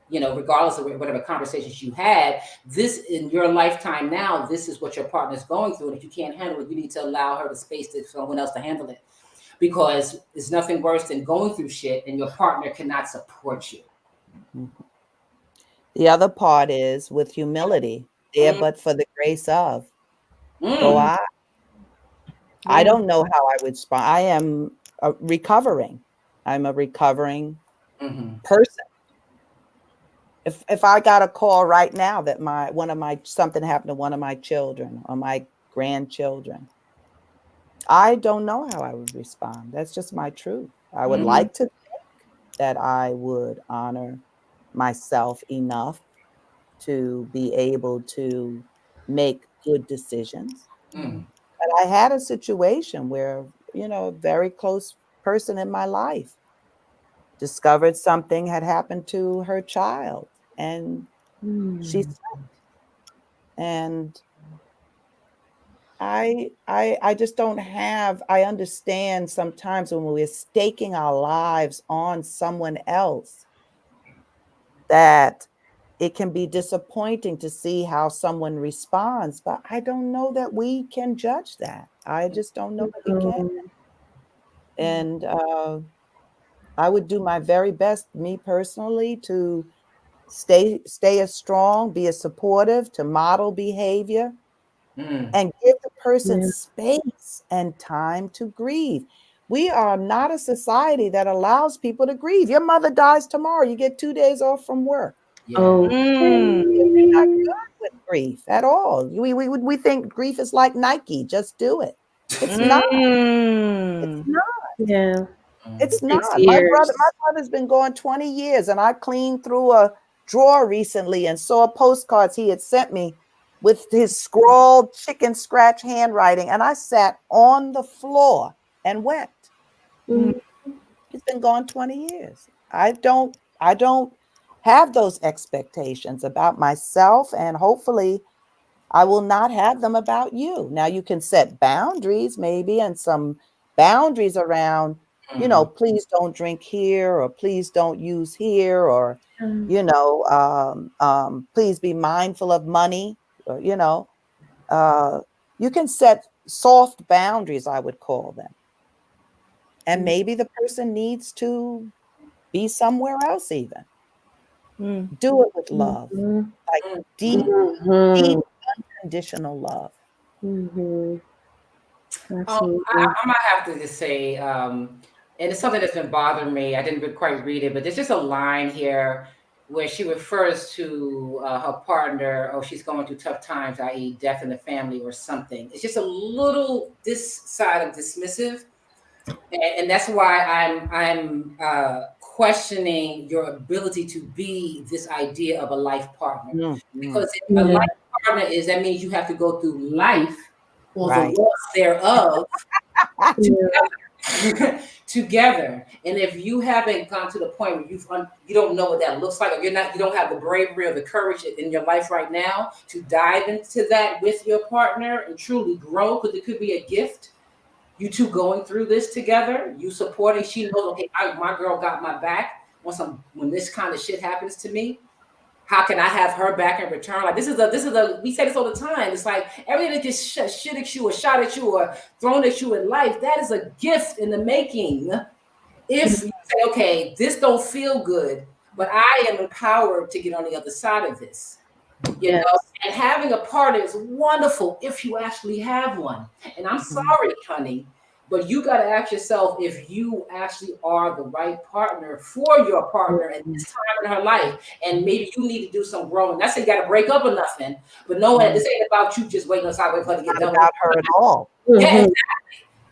regardless of whatever conversations you had, this in your lifetime now, this is what your partner's going through. And if you can't handle it, you need to allow her the space to someone else to handle it. Because there's nothing worse than going through shit and your partner cannot support you. The other part is with humility, there but for the grace of. Go I. I don't know how I would respond. I am recovering. I'm a recovering person. If I got a call right now that something happened to one of my children or my grandchildren, I don't know how I would respond. That's just my truth. I would like to think that I would honor myself enough to be able to make good decisions. But I had a situation where, a very close person in my life discovered something had happened to her child, and she slept. And I just don't have, I understand sometimes when we're staking our lives on someone else, that it can be disappointing to see how someone responds, but I don't know that we can judge that. I just don't know that we can. And I would do my very best, me personally, to stay as strong, be as supportive, to model behavior, and give the person space and time to grieve. We are not a society that allows people to grieve. Your mother dies tomorrow, you get 2 days off from work. Oh, We're not good with grief at all. We think grief is like Nike, just do it. It's not. It's not. Yeah. It's not. My brother's been gone 20 years, and I cleaned through a drawer recently and saw postcards he had sent me with his scrawled chicken scratch handwriting, and I sat on the floor and wept. He's been gone 20 years. I don't have those expectations about myself, and hopefully I will not have them about you. Now you can set boundaries maybe, and some boundaries around, please don't drink here, or please don't use here, or, please be mindful of money, or, you can set soft boundaries, I would call them. And maybe the person needs to be somewhere else even. Do it with love, like deep, deep, unconditional love. I might have to just say, and it's something that's been bothering me. I didn't quite read it, but there's just a line here where she refers to her partner, oh, she's going through tough times, i.e. death in the family or something. It's just a little this side of dismissive. And that's why I'm questioning your ability to be this idea of a life partner. Because if a life partner is, that means you have to go through life or the loss thereof together. And if you haven't gone to the point where you don't know what that looks like, or you don't have the bravery or the courage in your life right now to dive into that with your partner and truly grow, because it could be a gift. You two going through this together, you supporting. She knows, okay, my girl got my back when this kind of shit happens to me. How can I have her back in return? Like this is a we say this all the time. It's like everything that just shit at you or shot at you or thrown at you in life, that is a gift in the making. If you say, okay, this don't feel good, but I am empowered to get on the other side of this. You know, and having a partner is wonderful if you actually have one. And I'm sorry, honey, but you got to ask yourself if you actually are the right partner for your partner at this time in her life. And maybe you need to do some growing. Not saying you got to break up or nothing, but knowing this ain't about you just waiting on sideways for her to get done. About her at all. Yeah, exactly.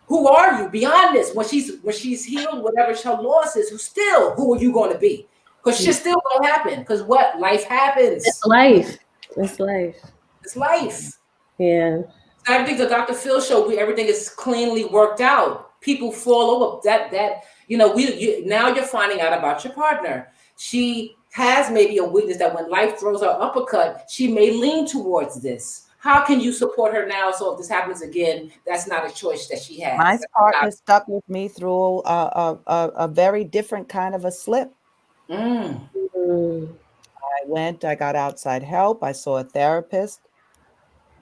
Who are you beyond this? When she's healed, whatever her loss is, who are you going to be? Because shit's still going to happen. Because what? Life happens. It's life. It's life. It's life. Yeah. Everything's a Dr. Phil show. Everything is cleanly worked out. People fall over. Now you're finding out about your partner. She has maybe a weakness that when life throws her uppercut, she may lean towards this. How can you support her now? So if this happens again, that's not a choice that she has. My partner stuck with me through a very different kind of a slip. I got outside help. I saw a therapist.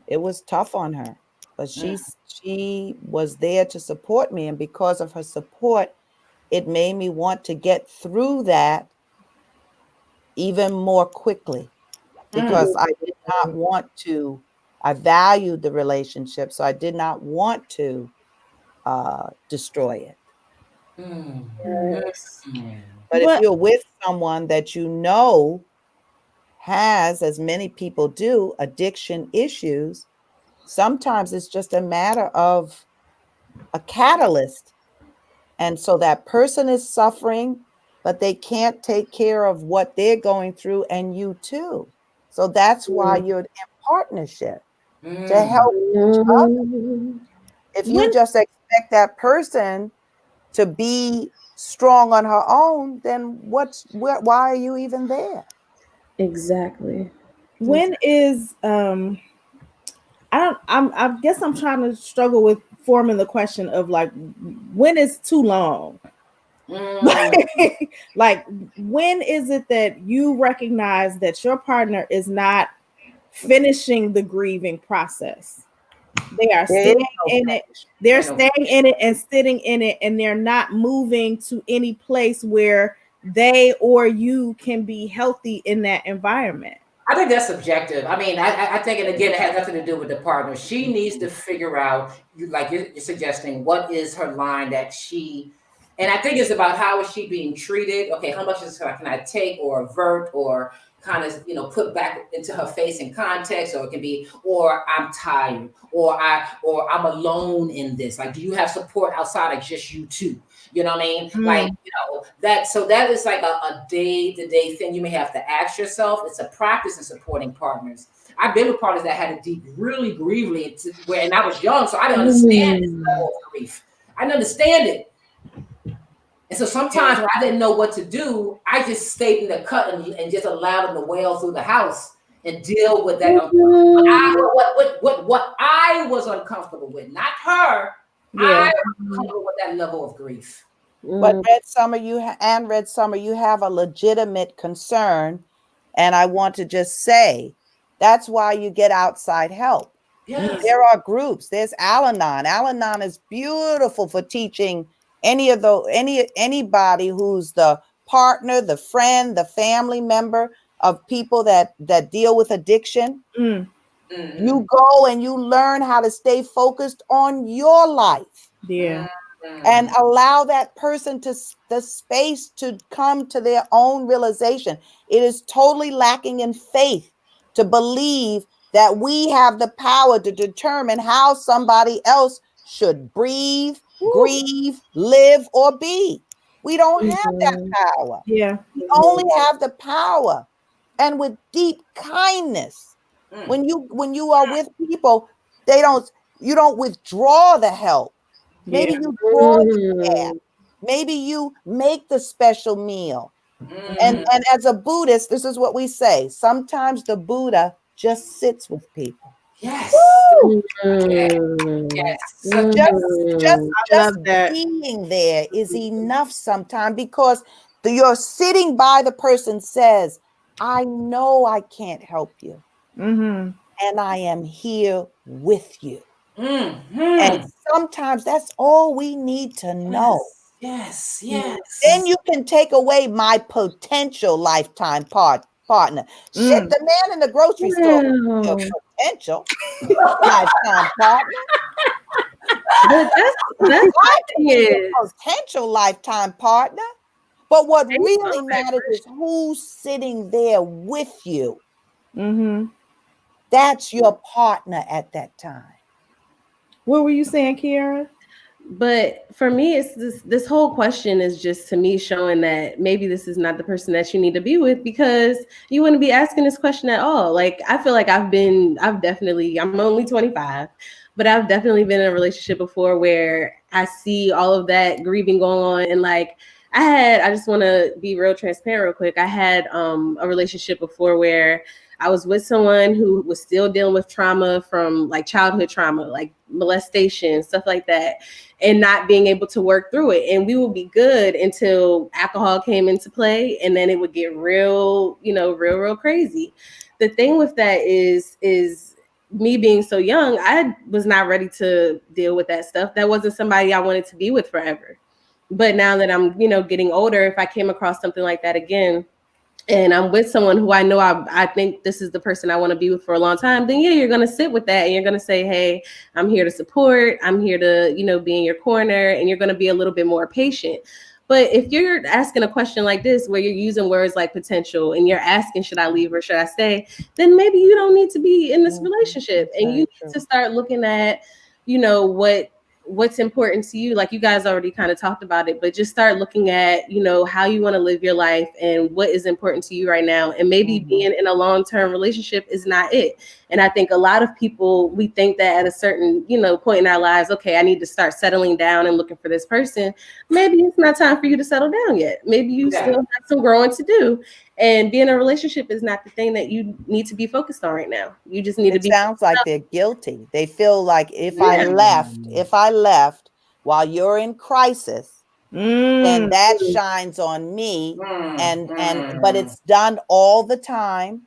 It was tough on her, but she was there to support me. And because of her support, it made me want to get through that even more quickly, because I did not want to, I valued the relationship. So I did not want to destroy it. Yes. But if you're with someone that you know has, as many people do, addiction issues, sometimes it's just a matter of a catalyst. And so that person is suffering, but they can't take care of what they're going through, and you too. So that's why you're in partnership, to help each other. If you just expect that person to be strong on her own, then why are you even there? Exactly. When is I guess I'm trying to struggle with forming the question of like, when is too long? Like when is it that you recognize that your partner is not finishing the grieving process? They are staying in it. They're staying in it and sitting in it, and they're not moving to any place where they or you can be healthy in that environment. I think that's subjective. I mean, I think, and again, it has nothing to do with the partner. She needs to figure out, like you're suggesting, what is her line that she, and I think it's about how is she being treated. Okay, how much can I take or avert or kind of, put back into her face in context, or it can be, or I'm tired, or I'm alone in this. Like, do you have support outside of just you two? You know what I mean? Like, that is like a day-to-day thing you may have to ask yourself. It's a practice in supporting partners. I've been with partners that had to deep really grievely, and I was young, so I didn't understand this level of grief. I didn't understand it. And so sometimes when I didn't know what to do, I just stayed in the cut and just allowed them to wail through the house. and deal with that. What I was uncomfortable with, not her. Yeah. I was uncomfortable with that level of grief. But Red Summer, you have a legitimate concern, and I want to just say that's why you get outside help. Yes. There are groups. There's Al-Anon. Al-Anon is beautiful for teaching anybody who's the partner, the friend, the family member of people that deal with addiction. Mm-hmm. You go and you learn how to stay focused on your life. Yeah. And allow that person the space to come to their own realization. It is totally lacking in faith to believe that we have the power to determine how somebody else should breathe, grieve, live, or be. We don't have that power. Yeah. We only have the power. And with deep kindness, when you are with people, you don't withdraw the help. Maybe you draw the care. Maybe you make the special meal. And as a Buddhist, this is what we say. Sometimes the Buddha just sits with people. Yes. Yes. So I just love that. being there is enough sometimes, because you're sitting by the person says, I know I can't help you. Mm-hmm. And I am here with you. Mm-hmm. And sometimes that's all we need to know. Yes. Yes. Then you can take away my potential lifetime partner. Shit, the man in the grocery store, your potential lifetime partner. But that's my thing is Potential lifetime partner. But what really matters is who's sitting there with you. Mm-hmm. That's your partner at that time. What were you saying, Kiara? But for me, it's this whole question is just, to me, showing that maybe this is not the person that you need to be with, because you wouldn't be asking this question at all. Like, I feel like I'm only 25, but I've definitely been in a relationship before where I see all of that grieving going on. And like, I just want to be real transparent real quick. I had a relationship before where I was with someone who was still dealing with trauma from like childhood trauma, like molestation, stuff like that, and not being able to work through it. And we would be good until alcohol came into play, and then it would get real crazy. The thing with that is me being so young, I was not ready to deal with that stuff. That wasn't somebody I wanted to be with forever. But now that I'm, getting older, if I came across something like that again, and I'm with someone who I know I think this is the person I want to be with for a long time, then yeah, you're going to sit with that and you're going to say, hey, I'm here to support. I'm here to, be in your corner, and you're going to be a little bit more patient. But if you're asking a question like this, where you're using words like potential and you're asking, should I leave or should I stay? Then maybe you don't need to be in this relationship, and you need to start looking at, what's important to you. Like you guys already kind of talked about it, but just start looking at, how you want to live your life and what is important to you right now. And maybe being in a long-term relationship is not it. And I think a lot of people, we think that at a certain, point in our lives, okay, I need to start settling down and looking for this person. Maybe it's not time for you to settle down yet. Maybe you still have some growing to do. And being in a relationship is not the thing that you need to be focused on right now. You just need to be. It sounds like they're guilty. They feel like if I left while you're in crisis, then that shines on me. But it's done all the time.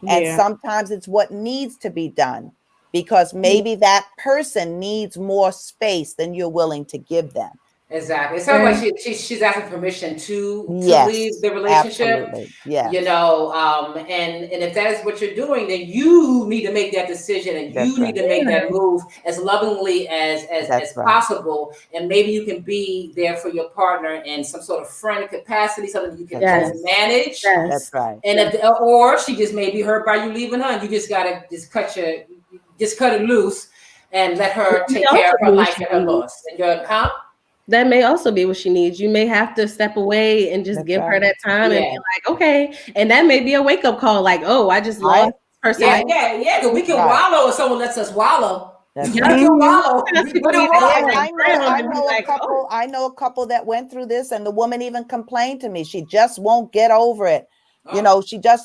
And sometimes it's what needs to be done, because maybe that person needs more space than you're willing to give them. Exactly. It sounds like she's asking permission to leave the relationship. Absolutely. Yeah. And if that is what you're doing, then you need to make that decision, and you need to make that move as lovingly as possible. And maybe you can be there for your partner in some sort of friend capacity, something you can manage. That's right. And or she just may be hurt by you leaving her, and you just gotta cut it loose and let her take care of her life and her loss. And that may also be what she needs. You may have to step away and just give her that time and be like, okay. And that may be a wake-up call, like, oh, I just lost this person. Yeah. Because we can wallow if someone lets us wallow. That's right. We can wallow. I know a couple that went through this, and the woman even complained to me. She just won't get over it. You know,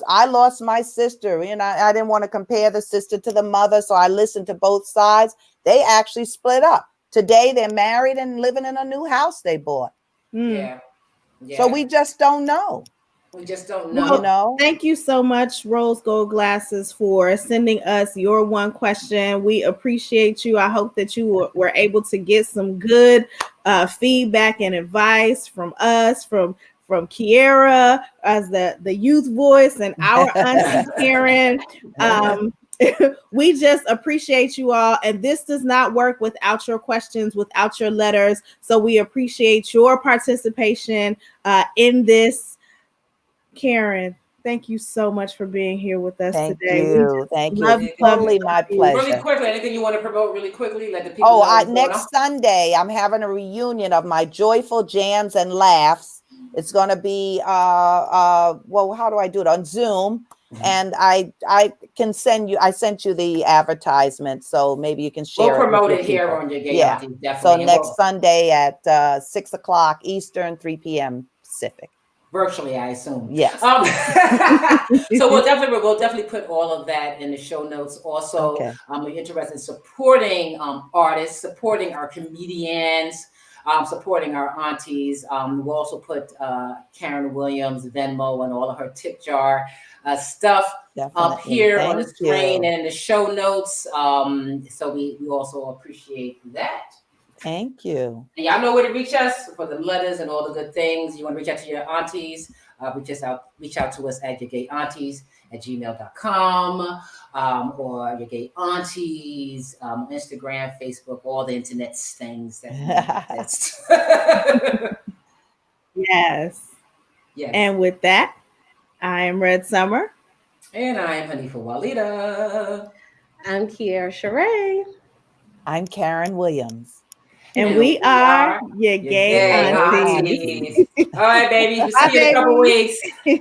I lost my sister. You know, I didn't want to compare the sister to the mother. So I listened to both sides. They actually split up. Today they're married and living in a new house they bought. Yeah. So we just don't know. We just don't Well, know. You know? Thank you so much, Rose Gold Glasses, for sending us your one question. We appreciate you. I hope that you were able to get some good feedback and advice from us, from Kiera as the youth voice, and our auntie Karen. We just appreciate you all, and this does not work without your questions, without your letters. So we appreciate your participation in this. Karen, thank you so much for being here with us Thank today. you. Thank love you. Totally my pleasure. Really quickly, anything you want to promote really quickly? Let the people know what's going Next on? Sunday, I'm having a reunion of my joyful jams and laughs. It's going to be, well, how do I do it? On Zoom. And I can send you, I sent you the advertisement, so maybe you can share We'll promote it it with here people. on your Gay Aunties, definitely. So And next Sunday at 6 o'clock Eastern, 3 p.m. Pacific. Virtually, I assume. Yes. So we'll definitely put all of that in the show notes. Also, we're interested in supporting artists, supporting our comedians, supporting our aunties. We'll also put Karen Williams, Venmo, and all of her tip jar stuff up here on the screen and in the show notes. So we also appreciate that. Thank you. And y'all know where to reach us for the letters and all the good things. You want to reach out to your aunties, reach out to us at yourgayaunties@gmail.com or your gay aunties, Instagram, Facebook, all the internet things that exist. Yes. And with that, I am Red Summer. And I am Hanifa Walida. I'm Kiera Sheree. I'm Karen Williams. And we are your gay aunties. All right, baby. We'll see you in a couple weeks. Bye.